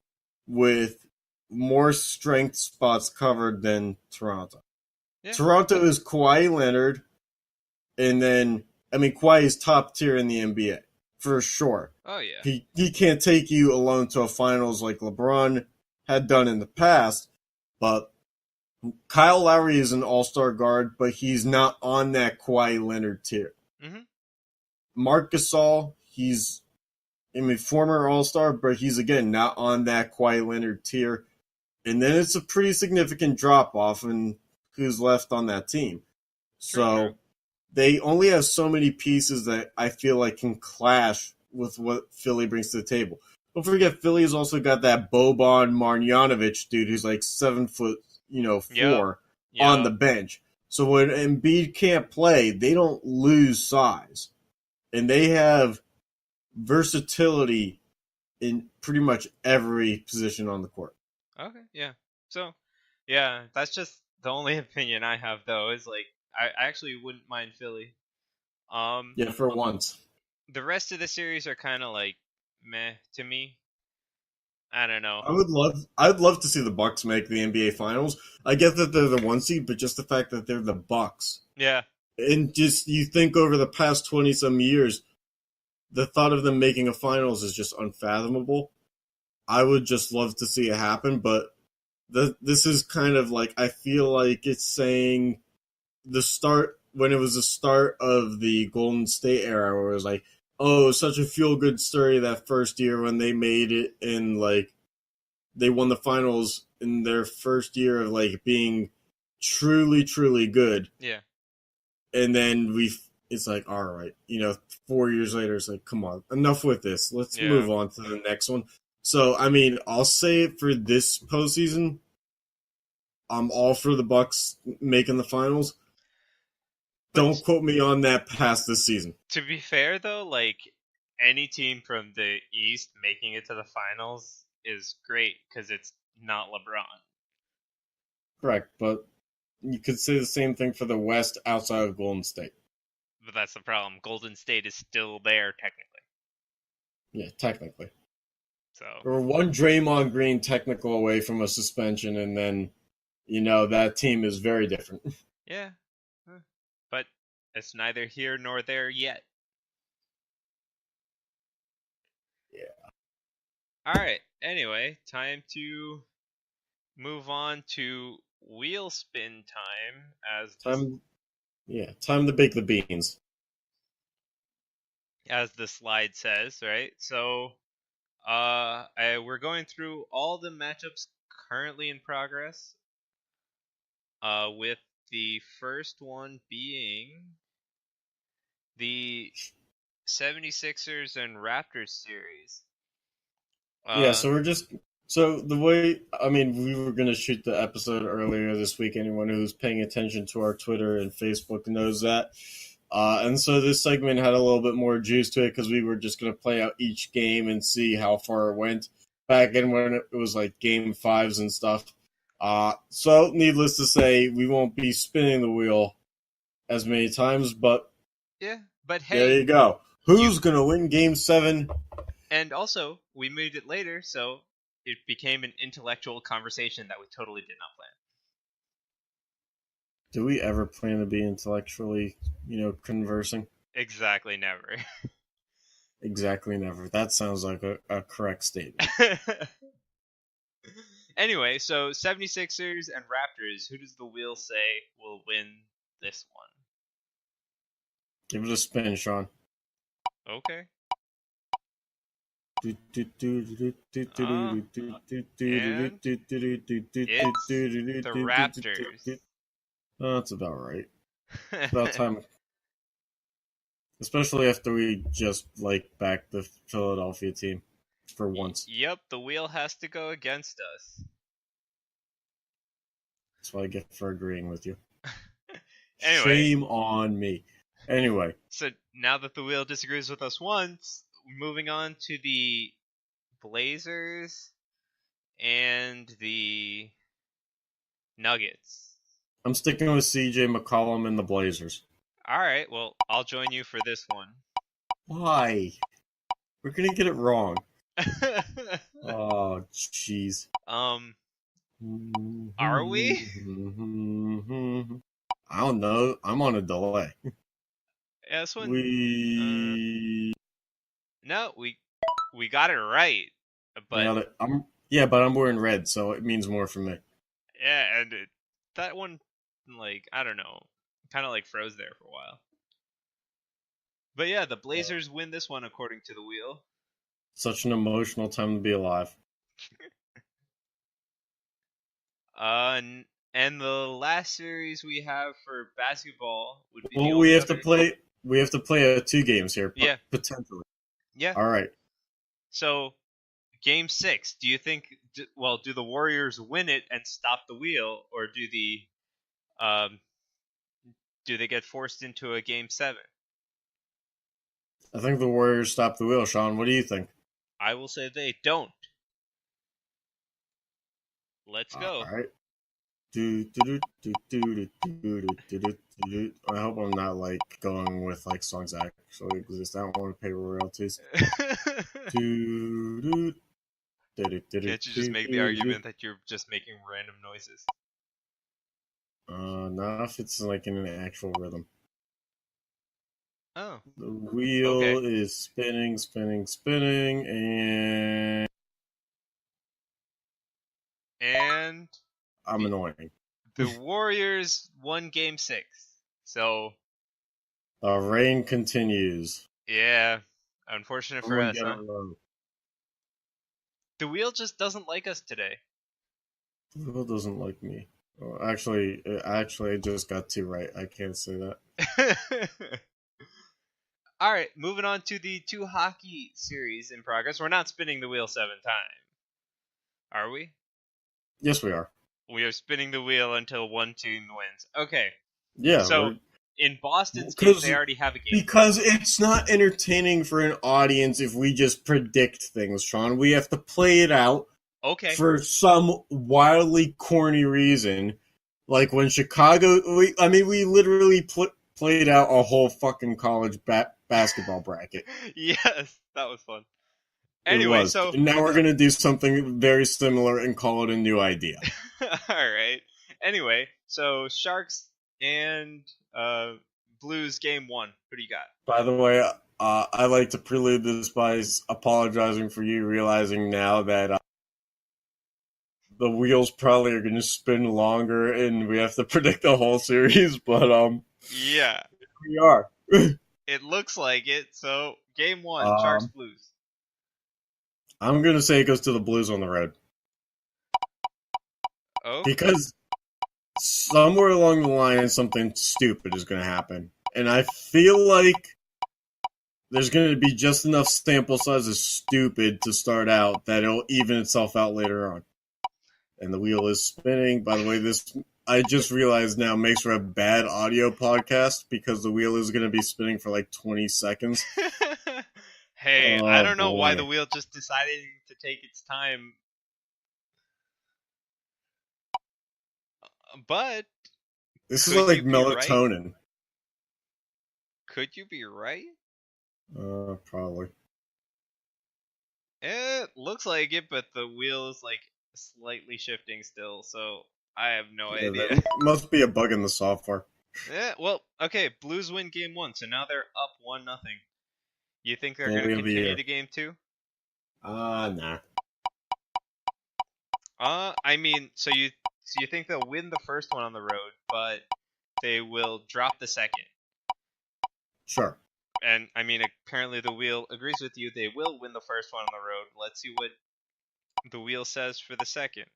C: with more strength spots covered than Toronto.
B: Yeah.
C: Toronto is Kawhi Leonard, and then, I mean, Kawhi is top tier in the NBA, for sure.
B: Oh, yeah.
C: He can't take you alone to a finals like LeBron had done in the past, but Kyle Lowry is an all-star guard, but he's not on that Kawhi Leonard tier.
B: Mm-hmm.
C: Marc Gasol, he's former all-star, but he's, again, not on that Kawhi Leonard tier. And then it's a pretty significant drop-off in who's left on that team. So they only have so many pieces that I feel like can clash with what Philly brings to the table. Don't forget, Philly has also got that Boban Marjanovic dude who's like 7 foot, 4 on the bench. So when Embiid can't play, they don't lose size. And they have versatility in pretty much every position on the court.
B: Okay, yeah. So, yeah, that's just the only opinion I have, though, is like, I actually wouldn't mind Philly.
C: Yeah, for once.
B: The rest of the series are kind of like meh to me. I don't know.
C: I'd love to see the Bucks make the NBA Finals. I get that they're the 1 seed, but just the fact that they're the Bucks.
B: Yeah.
C: And just, you think over the past 20-some years, the thought of them making a finals is just unfathomable. I would just love to see it happen, but this is kind of like, I feel like it's saying when it was the start of the Golden State era, where it was like, oh, such a feel-good story that first year when they made it, and like they won the finals in their first year of like being truly, truly good.
B: Yeah.
C: And then it's like, all right, 4 years later, it's like, come on, enough with this. Let's move on to the next one. So, I mean, I'll say it for this postseason, I'm all for the Bucks making the finals. Don't quote me on that past this season.
B: To be fair, though, like, any team from the East making it to the finals is great because it's not LeBron.
C: Correct, but you could say the same thing for the West outside of Golden State.
B: But that's the problem. Golden State is still there, technically.
C: Yeah, technically.
B: So
C: we're one Draymond Green technical away from a suspension, and then, that team is very different.
B: Yeah. But it's neither here nor there yet.
C: Yeah.
B: Alright, anyway, time to move on to wheel spin time.
C: Time to bake the beans.
B: As the slide says, right? So, we're going through all the matchups currently in progress, with the first one being the 76ers and Raptors series.
C: The way, I mean, we were going to shoot the episode earlier this week. Anyone who's paying attention to our Twitter and Facebook knows that. And so this segment had a little bit more juice to it because we were just going to play out each game and see how far it went back in when it was like game 5s and stuff. So needless to say, we won't be spinning the wheel as many times, but
B: yeah, but hey,
C: there you go. Who's going to win game 7?
B: And also, we moved it later, so it became an intellectual conversation that we totally did not plan.
C: Do we ever plan to be intellectually, conversing?
B: Exactly never.
C: Exactly never. That sounds like a correct statement.
B: Anyway, so 76ers and Raptors, who does the wheel say will win this one?
C: Give it a spin, Sean.
B: Okay.
C: It's
B: the Raptors.
C: Oh, that's about right. It's about time. Especially after we just backed the Philadelphia team for once.
B: Yep, the wheel has to go against us.
C: That's what I get for agreeing with you.
B: Anyway.
C: Shame on me. Anyway.
B: So now that the wheel disagrees with us once, moving on to the Blazers and the Nuggets.
C: I'm sticking with CJ McCollum and the Blazers.
B: Alright, well, I'll join you for this one.
C: Why? We're going to get it wrong. Oh, jeez.
B: Are we?
C: I don't know. I'm on a delay.
B: Yeah, this one. No, we got it right. But
C: but I'm wearing red, so it means more for me.
B: Yeah, and that one, I don't know, kind of froze there for a while. But yeah, the Blazers win this one according to the wheel.
C: Such an emotional time to be alive.
B: And the last series we have for basketball would be.
C: Well, we have to play 2 games here.
B: Yeah,
C: potentially.
B: Yeah.
C: All right.
B: So, Game 6. Do you think? Do the Warriors win it and stop the wheel, or do they get forced into a Game 7?
C: I think the Warriors stop the wheel. Sean, what do you think?
B: I will say they don't. Let's go.
C: All right. I hope I'm not going with songs that actually exist. I don't want to pay royalties.
B: Can't you just make the argument that you're just making random noises?
C: Not if it's in an actual rhythm.
B: Oh.
C: The wheel is spinning, and I'm annoying.
B: The Warriors won Game 6, so
C: reign continues.
B: Yeah, unfortunate for us, huh? The wheel just doesn't like us today.
C: The wheel doesn't like me. Oh, actually, I just got 2 right. I can't say that.
B: All right, moving on to the 2 hockey series in progress. We're not spinning the wheel 7 times, are we?
C: Yes, we are.
B: We are spinning the wheel until one team wins. Okay.
C: Yeah.
B: So in Boston's case, they already have a game.
C: Because it's not entertaining for an audience if we just predict things, Sean. We have to play it out.
B: Okay.
C: For some wildly corny reason, like when Chicago. We literally played out a whole fucking college basketball bracket.
B: Yes, that was fun. Anyway, so
C: now we're gonna do something very similar and call it a new idea.
B: All right. Anyway, so Sharks and Blues Game 1. Who do you got?
C: By the way, I like to prelude this by apologizing for you realizing now that the wheels probably are going to spin longer and we have to predict the whole series, but
B: yeah,
C: we are.
B: It looks like it. So Game 1, Sharks Blues.
C: I'm going to say it goes to the Blues on the road.
B: Oh.
C: Because somewhere along the line, something stupid is going to happen. And I feel like there's going to be just enough sample size of stupid to start out that it'll even itself out later on. And the wheel is spinning. By the way, this I just realized now makes for a bad audio podcast because the wheel is going to be spinning for 20 seconds.
B: Hey, I don't know why the wheel just decided to take its time. But
C: this is like melatonin.
B: Right? Could you be right?
C: Probably.
B: It looks like it, but the wheel is slightly shifting still, so I have no idea.
C: That must be a bug in the software.
B: Yeah, well, okay, Blues win Game 1, so now they're up 1-0. You think they're going to continue to Game 2?
C: Nah.
B: So you think they'll win the first one on the road, but they will drop the second?
C: Sure.
B: And, apparently the wheel agrees with you. They will win the first one on the road. Let's see what the wheel says for the second.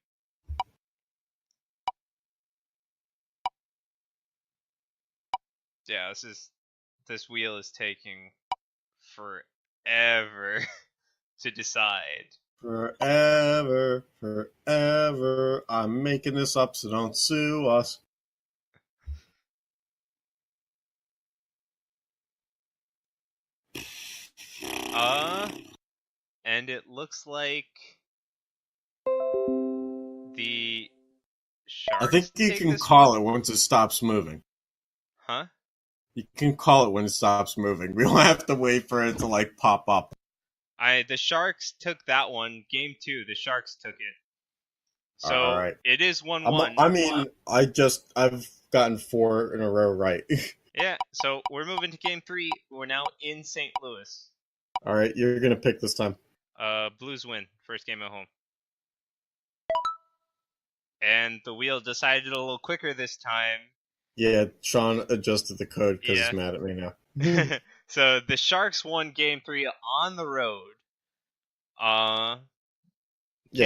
B: Yeah, this is This wheel is taking forever to decide.
C: Forever, forever. I'm making this up, so don't sue us.
B: And it looks like the Sharks.
C: I think you can call it once it stops moving.
B: Huh?
C: You can call it when it stops moving. We don't have to wait for it to like pop up.
B: The Sharks took that one. Game 2, the Sharks took it. So
C: All right.
B: it is 1-1.
C: I mean, I've gotten 4 in a row right.
B: Yeah, so we're moving to Game 3. We're now in St. Louis.
C: All right, you're gonna pick this time.
B: Blues win. First game at home. And the wheel decided a little quicker this time.
C: Yeah, Sean adjusted the code because he's mad at me now.
B: So the Sharks won Game 3 on the road.
C: Yeah,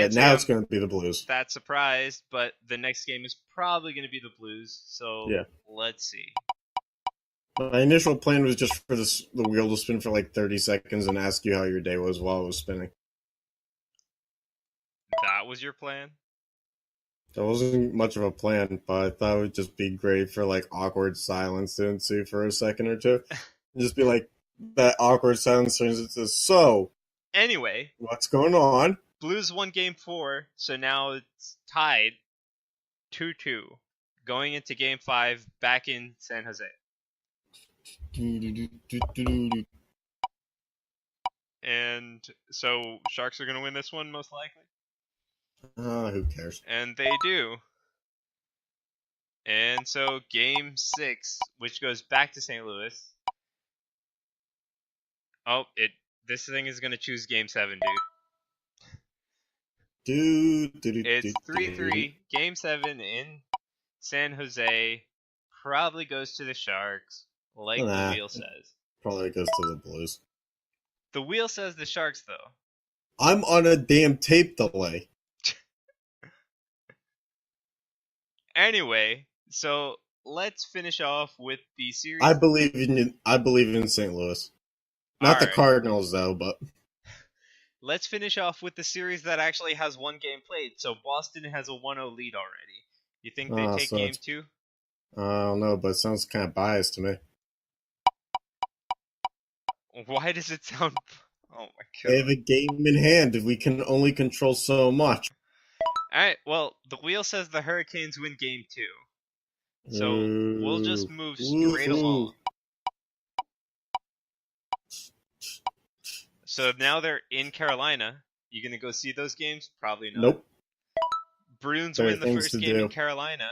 C: now it's going to be the Blues.
B: That surprised, but the next game is probably going to be the Blues. So let's see.
C: My initial plan was just for the wheel to spin for like 30 seconds and ask you how your day was while it was spinning.
B: That was your plan?
C: That wasn't much of a plan, but I thought it would just be great for like awkward silence to ensue for a second or two. And just be like, that awkward silence turns into, so.
B: Anyway.
C: What's going on?
B: Blues won Game 4, so now it's tied 2-2. Going into Game 5, back in San Jose. And so Sharks are going to win this one, most likely?
C: Who cares?
B: And they do. And so Game 6, which goes back to St. Louis. Oh, this thing is going to choose Game 7, dude. It's 3-3. Game 7 in San Jose. Probably goes to the Sharks, like the wheel says.
C: Probably goes to the Blues.
B: The wheel says the Sharks, though.
C: I'm on a damn tape delay.
B: Anyway, so let's finish off with the series.
C: I believe in St. Louis. Not the Cardinals, though, but...
B: Let's finish off with the series that actually has one game played. So Boston has a 1-0 lead already. You think they take Game 2?
C: I don't know, but it sounds kind of biased to me.
B: Why does it sound... Oh my god.
C: They have a game in hand. We can only control so much.
B: Alright, well, the wheel says the Hurricanes win Game 2. So we'll just move straight along. So now they're in Carolina. You gonna go see those games? Probably not.
C: Nope.
B: Bruins win the first game in Carolina.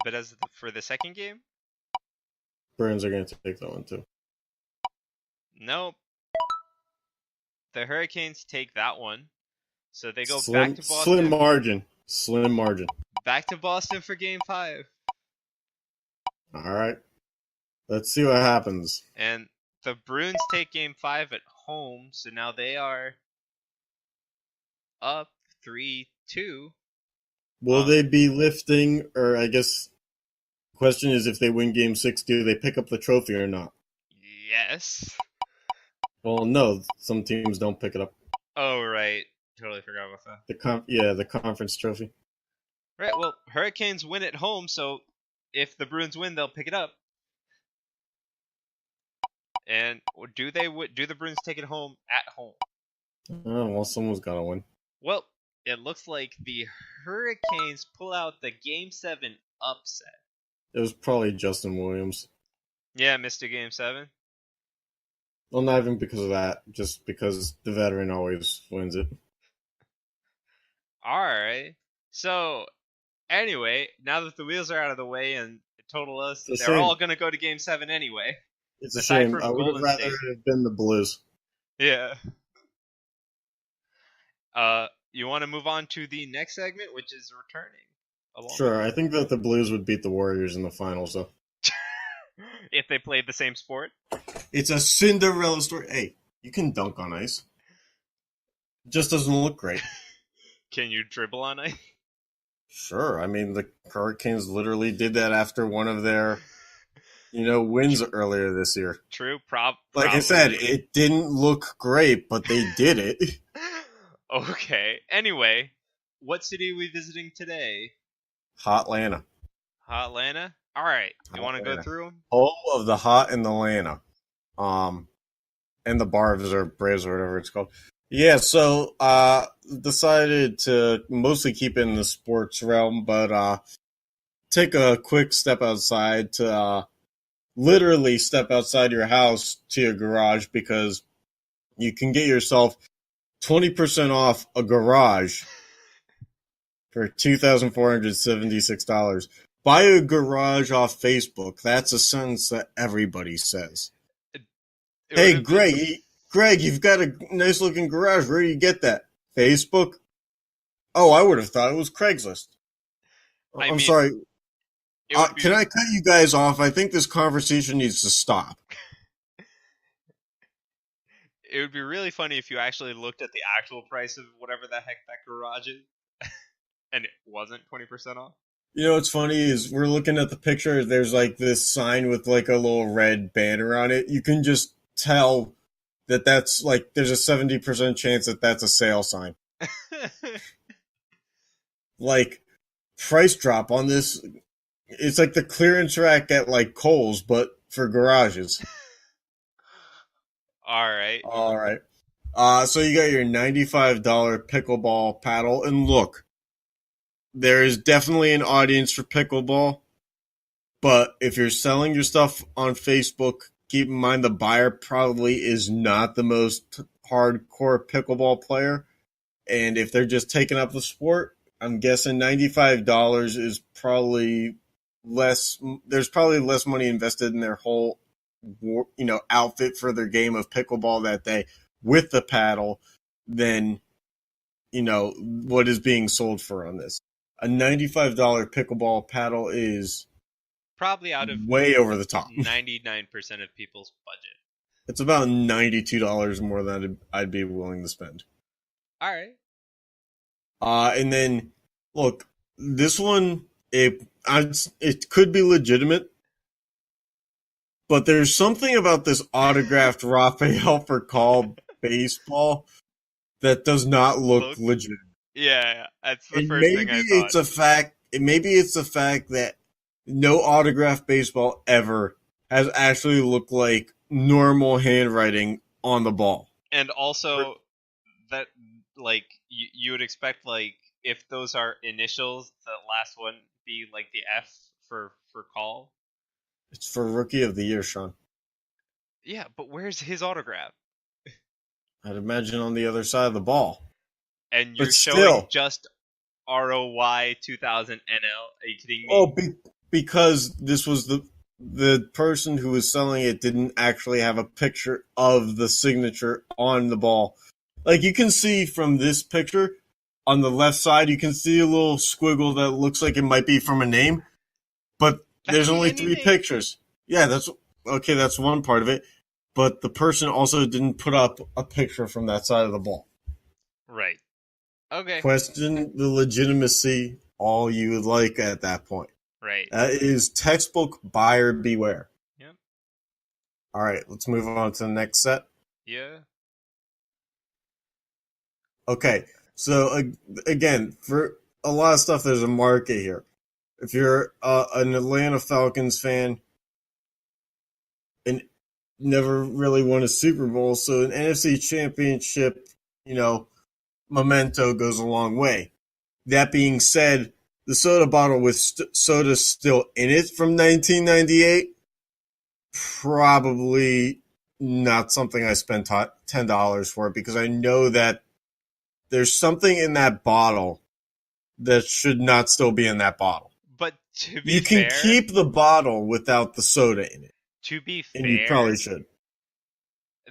B: But for the second game?
C: Bruins are gonna take that one too.
B: Nope. The Hurricanes take that one. So they go back to Boston.
C: Slim margin.
B: Back to Boston for Game 5.
C: Alright. Let's see what happens.
B: And the Bruins take Game 5 at home, so now they are up 3-2.
C: Will they be lifting, or I guess the question is if they win Game 6, do they pick up the trophy or not?
B: Yes.
C: Well, no, some teams don't pick it up.
B: Oh, right. Totally forgot about that.
C: The conference trophy.
B: Right, well, Hurricanes win at home, so if the Bruins win, they'll pick it up. And do the Bruins take it home at home?
C: Oh, well, someone's got to win.
B: Well, it looks like the Hurricanes pull out the Game 7 upset.
C: It was probably Justin Williams.
B: Yeah, Mr. Game 7.
C: Well, not even because of that, just because the veteran always wins it.
B: Alright. So, anyway, now that the wheels are out of the way and it total us, they're all going to go to Game 7 anyway.
C: It's a shame. I would have rather have been the Blues.
B: Yeah. You want to move on to the next segment, which is returning?
C: Sure, I think that the Blues would beat the Warriors in the finals, though.
B: If they played the same sport?
C: It's a Cinderella story. Hey, you can dunk on ice. It just doesn't look great.
B: Can you dribble on ice?
C: Sure. I mean, the Hurricanes literally did that after one of their wins earlier this year.
B: True.
C: Like I said, it didn't look great, but they did it.
B: Okay. Anyway, what city are we visiting today?
C: Hotlanta.
B: Hotlanta? Alright. You want to go through them?
C: Home of the Hot and the Lana. And the Barbs or Braves or whatever it's called. Yeah, so decided to mostly keep it in the sports realm, but take a quick step outside to literally step outside your house to your garage because you can get yourself 20% off a garage for $2,476. Buy a garage off Facebook. That's a sentence that everybody says. Hey, Greg, you've got a nice looking garage. Where do you get that? Facebook? Oh, I would have thought it was Craigslist. I'm sorry. Can I cut you guys off? I think this conversation needs to stop.
B: It would be really funny if you actually looked at the actual price of whatever the heck that garage is, and it wasn't 20% off.
C: You know what's funny is we're looking at the picture. There's like this sign with like a little red banner on it. You can just tell that that's like there's a 70% chance that that's a sale sign. Like price drop on this. It's like the clearance rack at like Kohl's, but for garages.
B: All right.
C: So you got your $95 pickleball paddle, and look, there is definitely an audience for pickleball, but if you're selling your stuff on Facebook, keep in mind the buyer probably is not the most hardcore pickleball player, and if they're just taking up the sport, I'm guessing $95 is probably less. There's probably less money invested in their whole outfit for their game of pickleball that day with the paddle than what is being sold for on this. A $95 pickleball paddle is
B: probably out of
C: way over the top.
B: 99% of people's budget.
C: It's about $92 more than I'd be willing to spend.
B: All right.
C: And then look, this one it could be legitimate. But there's something about this autographed Rafael Furcal baseball that does not look legit.
B: Yeah, that's the first thing I thought.
C: Maybe it's the fact that no autographed baseball ever has actually looked like normal handwriting on the ball.
B: And also, that like you would expect like if those are initials, the last one be like the F for call.
C: It's for Rookie of the Year, Sean.
B: Yeah, but where's his autograph?
C: I'd imagine on the other side of the ball.
B: And you're showing just ROY 2000 NL. Are you kidding me?
C: Oh, because this was the person who was selling it didn't actually have a picture of the signature on the ball. Like you can see from this picture on the left side, you can see a little squiggle that looks like it might be from a name, but there's only 3 pictures. Yeah, that's one part of it. But the person also didn't put up a picture from that side of the ball.
B: Right. Okay.
C: Question the legitimacy all you would like at that point.
B: Right.
C: That is textbook buyer beware.
B: Yep.
C: All right, let's move on to the next set.
B: Yeah.
C: Okay, so again, for a lot of stuff, there's a market here. If you're an Atlanta Falcons fan and never really won a Super Bowl, so an NFC Championship, memento goes a long way. That being said, the soda bottle with soda still in it from 1998, probably not something I spent $10 for because I know that there's something in that bottle that should not still be in that bottle.
B: But to be
C: fair, you can keep the bottle without the soda in it.
B: To be fair,
C: and you probably should.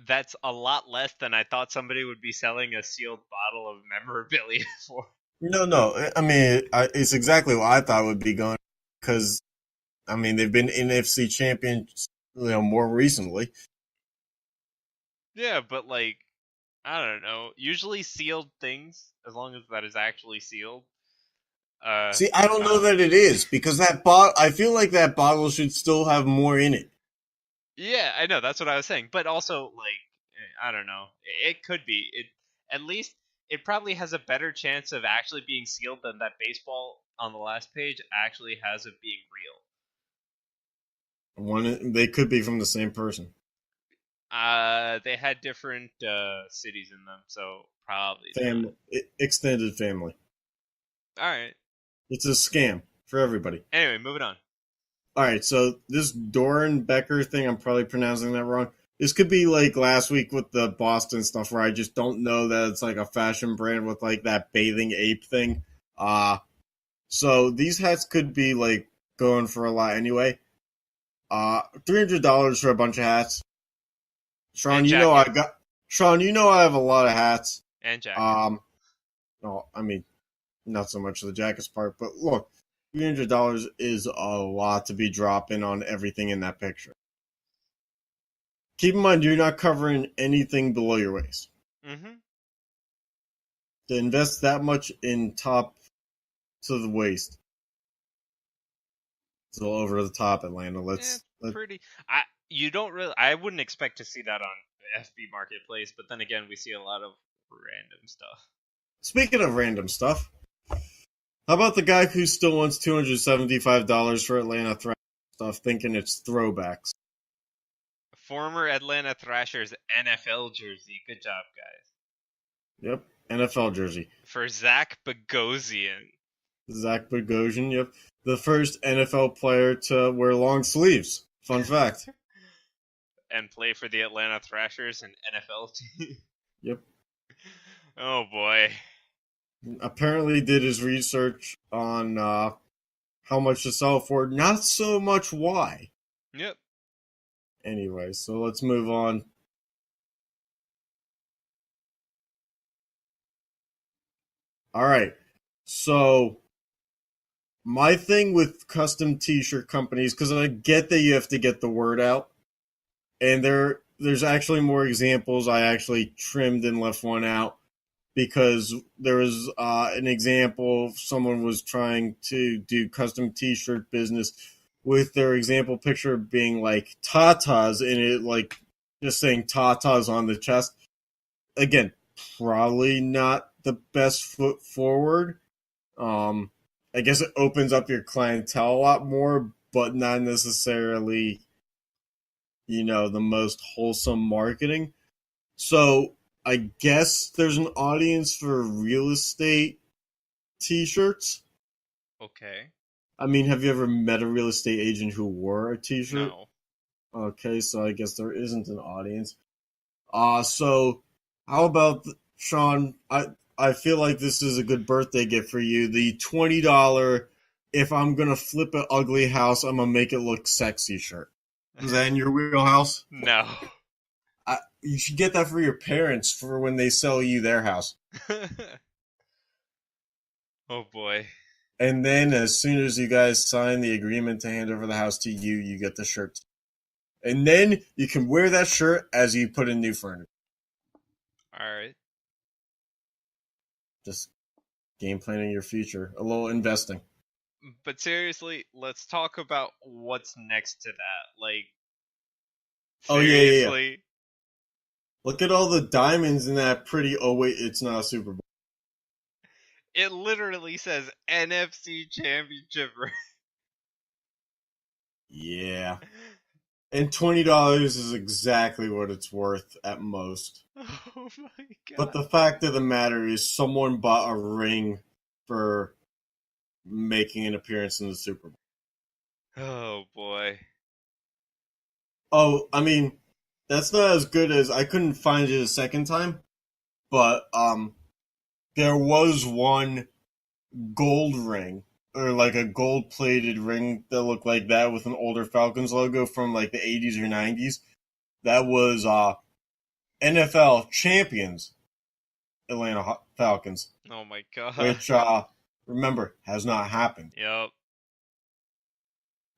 B: That's a lot less than I thought somebody would be selling a sealed bottle of memorabilia for.
C: No. I mean, it's exactly what I thought would be going because, I mean, they've been NFC champions, more recently.
B: Yeah, but like, I don't know. Usually sealed things, as long as that is actually sealed,
C: See, I don't know that it is, because that bottle, I feel like that bottle should still have more in it.
B: Yeah, I know, that's what I was saying. But also, like, I don't know. It could be. At least it probably has a better chance of actually being sealed than that baseball on the last page actually has of being
C: They could be from the same person.
B: real. They had different cities in them, so probably not.
C: Extended family.
B: All right.
C: It's a scam for everybody.
B: Anyway, moving on.
C: All right, so this Doran Becker thing, I'm probably pronouncing that wrong. This could be like last week with the Boston stuff, where I just don't know that it's like a fashion brand with like that bathing ape thing. So these hats could be like going for a lot anyway. $300 for a bunch of hats. Sean,
B: And
C: you know I
B: jackets.
C: got. Sean, you know I have a lot of hats.
B: And jackets.
C: No, I mean, not so much the jackets part, but look, $300 is a lot to be dropping on everything in that picture. Keep in mind, you're not covering anything below your waist.
B: Mm-hmm.
C: To invest that much in top to the waist, it's a little over the top, Atlanta. Let's
B: Pretty. I wouldn't expect to see that on FB Marketplace, but then again, we see a lot of random stuff.
C: Speaking of random stuff, how about the guy who still wants $275 for Atlanta Thrashers stuff, thinking it's throwbacks?
B: Former Atlanta Thrashers NFL jersey. Good job, guys.
C: Yep, NFL jersey.
B: For Zach Bogosian.
C: Zach Bogosian, yep. The first NFL player to wear long sleeves. Fun fact.
B: And play for the Atlanta Thrashers and NFL team.
C: Yep.
B: Oh boy.
C: Apparently did his research on how much to sell for, not so much why.
B: Yep.
C: Anyway, so let's move on. All right. So my thing with custom t-shirt companies, because I get that you have to get the word out, and there's actually more examples. I actually trimmed and left one out because there was an example of someone was trying to do custom t-shirt business with their example picture being like tatas in it, like just saying tatas on the chest. Again, probably not the best foot forward. I guess it opens up your clientele a lot more, but not necessarily, the most wholesome marketing. So I guess there's an audience for real estate t-shirts.
B: Okay.
C: I mean, have you ever met a real estate agent who wore a t-shirt?
B: No.
C: Okay, so I guess there isn't an audience. So how about Sean? I feel like this is a good birthday gift for you. The $20 if I'm gonna flip an ugly house, I'm gonna make it look sexy shirt. Is that in your wheelhouse?
B: No.
C: You should get that for your parents for when they sell you their house.
B: Oh boy.
C: And then as soon as you guys sign the agreement to hand over the house to you, you get the shirt. And then you can wear that shirt as you put in new furniture.
B: Alright.
C: Just game planning your future. A little investing.
B: But seriously, let's talk about what's next to that. Like,
C: Oh,
B: seriously?
C: yeah. Look at all the diamonds in that pretty... Oh, wait, it's not a Super Bowl.
B: It literally says NFC Championship.
C: Yeah. And $20 is exactly what it's worth at most.
B: Oh my god.
C: But the fact of the matter is someone bought a ring for making an appearance in the Super Bowl.
B: Oh boy.
C: Oh, I mean, that's not as good as... I couldn't find it a second time, but there was one gold ring, or like a gold-plated ring that looked like that with an older Falcons logo from like the 80s or 90s. That was NFL champions Atlanta Falcons.
B: Oh my god.
C: Which, remember, has not happened.
B: Yep.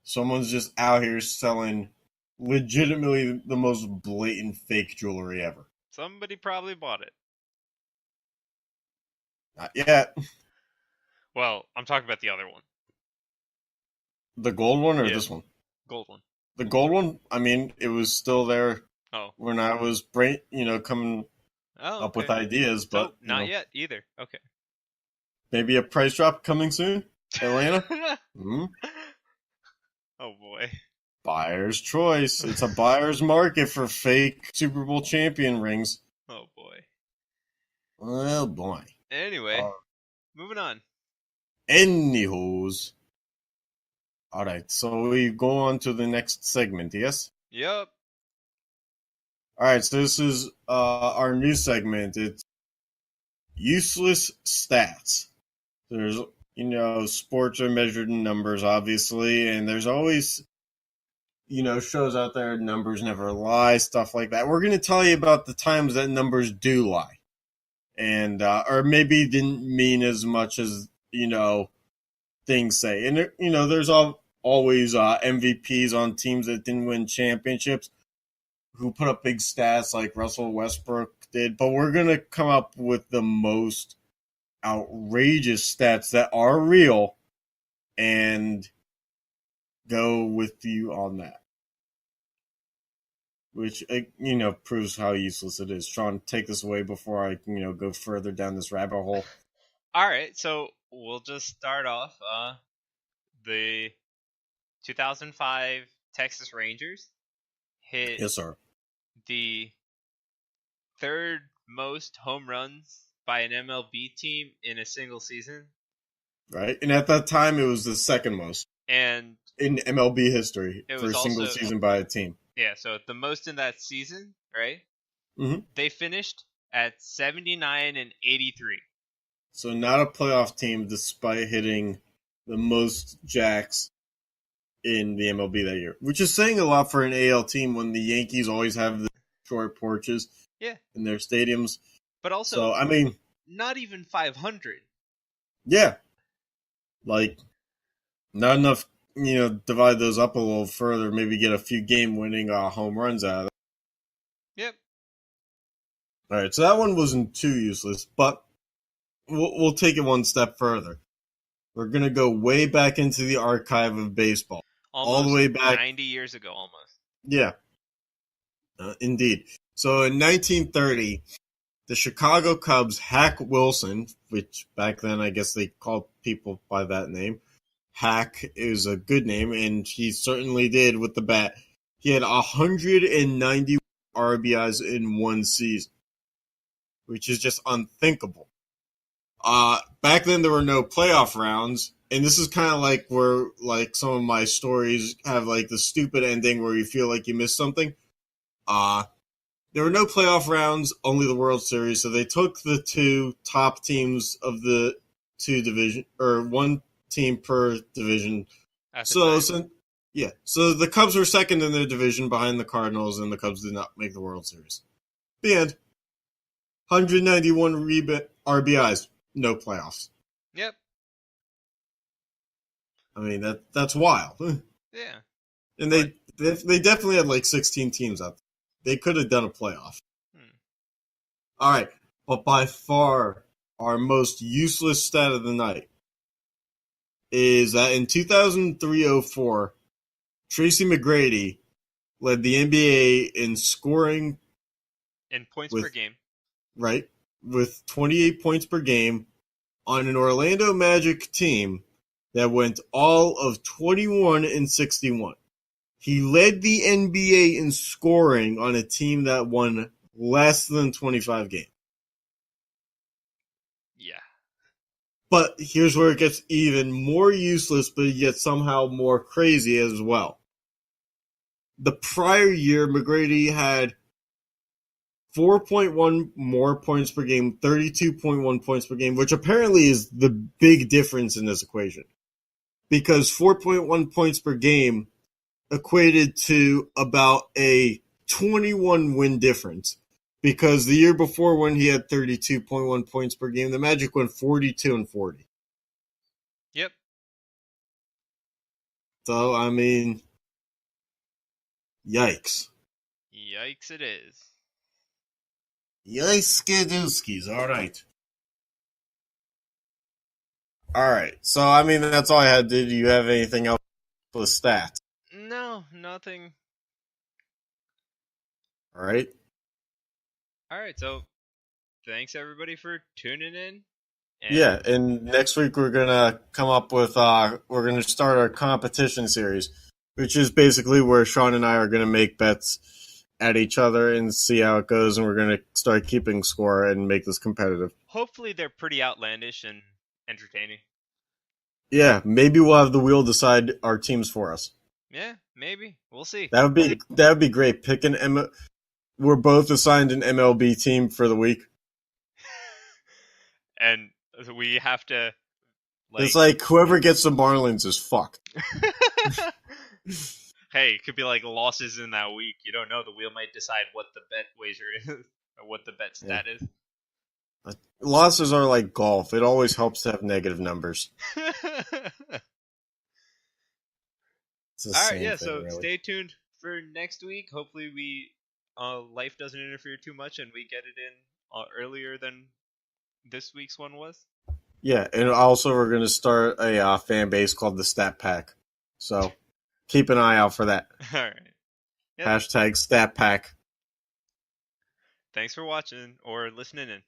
C: Someone's just out here selling legitimately the most blatant fake jewelry ever.
B: Somebody probably bought it.
C: Not yet.
B: Well, I'm talking about the other one.
C: The gold one or
B: Yeah.
C: this one?
B: Gold one.
C: The gold one, I mean, it was still there
B: Oh.
C: when I was coming
B: Oh,
C: up with
B: okay.
C: ideas, but
B: So, not yet either. Okay.
C: maybe a price drop coming soon. Atlanta? Hmm?
B: Oh, boy.
C: Buyer's choice. It's a buyer's market for fake Super Bowl champion rings.
B: Oh, boy.
C: Oh boy.
B: Anyway, moving on.
C: Anywho's. Alright, so we go on to the next segment, yes?
B: Yep.
C: Alright, so this is our new segment. It's useless stats. There's, sports are measured in numbers, obviously, and there's always, shows out there, numbers never lie, stuff like that. We're going to tell you about the times that numbers do lie. And, or maybe didn't mean as much as, things say. And, there's always MVPs on teams that didn't win championships who put up big stats like Russell Westbrook did. But we're going to come up with the most outrageous stats that are real and go with you on that. Which, proves how useless it is. Sean, take this away before I, go further down this rabbit hole.
B: All right, so we'll just start off. The 2005 Texas Rangers hit
C: Yes, sir.
B: the third most home runs by an MLB team in a single season.
C: Right? And at that time, it was the second most
B: And
C: in MLB history
B: it
C: for a
B: was
C: single
B: also,
C: season by a team.
B: yeah, so the most in that season, right?
C: Mm-hmm.
B: They finished at 79 and 83.
C: So not a playoff team despite hitting the most jacks in the MLB that year, which is saying a lot for an AL team when the Yankees always have the short porches in their stadiums.
B: But also,
C: So, I mean,
B: not even 500.
C: yeah. Like, not enough, divide those up a little further, maybe get a few game-winning home runs out of it.
B: Yep.
C: All right, so that one wasn't too useless, but we'll take it one step further. We're going to go way back into the archive of baseball.
B: Almost
C: all the way back
B: 90 years ago, almost.
C: Yeah. Indeed. So in 1930, the Chicago Cubs' Hack Wilson, which back then I guess they called people by that name. Hack is a good name, and he certainly did with the bat. He had 190 RBIs in one season, which is just unthinkable. Back then there were no playoff rounds, and this is kind of like where like some of my stories have like the stupid ending where you feel like you missed something. There were no playoff rounds, only the World Series, so they took the two top teams of the two division, or one team per division. So the Cubs were second in their division behind the Cardinals, and the Cubs did not make the World Series. The end. 191 RBIs, no playoffs.
B: Yep.
C: I mean that's wild.
B: Yeah.
C: And they definitely had like 16 teams out there. They could have done a playoff. All right, but by far our most useless stat of the night is that in 2003-04, Tracy McGrady led the NBA in scoring
B: in points per game.
C: Right, with 28 points per game on an Orlando Magic team that went all of 21 and 61. He led the NBA in scoring on a team that won less than 25 games.
B: Yeah.
C: But here's where it gets even more useless, but yet somehow more crazy as well. The prior year, McGrady had 4.1 more points per game, 32.1 points per game, which apparently is the big difference in this equation. Because 4.1 points per game equated to about a 21 win difference. Because the year before, when he had 32.1 points per game, the Magic went 42 and 40.
B: Yep.
C: So, I mean, yikes.
B: Yikes it is.
C: Yikes skidooskies, all right. All right. So, I mean, that's all I had. Did you have anything else with stats?
B: No, nothing.
C: All right.
B: All right, so thanks everybody for tuning in.
C: Yeah, and next week we're gonna come up with we're gonna start our competition series, which is basically where Sean and I are gonna make bets at each other and see how it goes, and we're gonna start keeping score and make this competitive.
B: Hopefully they're pretty outlandish and entertaining.
C: Yeah, maybe we'll have the wheel decide our teams for us.
B: Yeah, maybe. We'll see.
C: That would be great. We're both assigned an MLB team for the week.
B: And we have to
C: It's like whoever gets the Marlins is fucked.
B: Hey, it could be like losses in that week. You don't know. The wheel might decide what the bet wager is or what the bet stat is.
C: Losses are like golf. It always helps to have negative numbers.
B: All right, yeah. So really. Stay tuned for next week. Hopefully, life doesn't interfere too much, and we get it in earlier than this week's one was.
C: Yeah, and also we're going to start a fan base called the Stat Pack. So keep an eye out for that.
B: All right. Yep.
C: Hashtag Stat Pack.
B: Thanks for watching or listening in.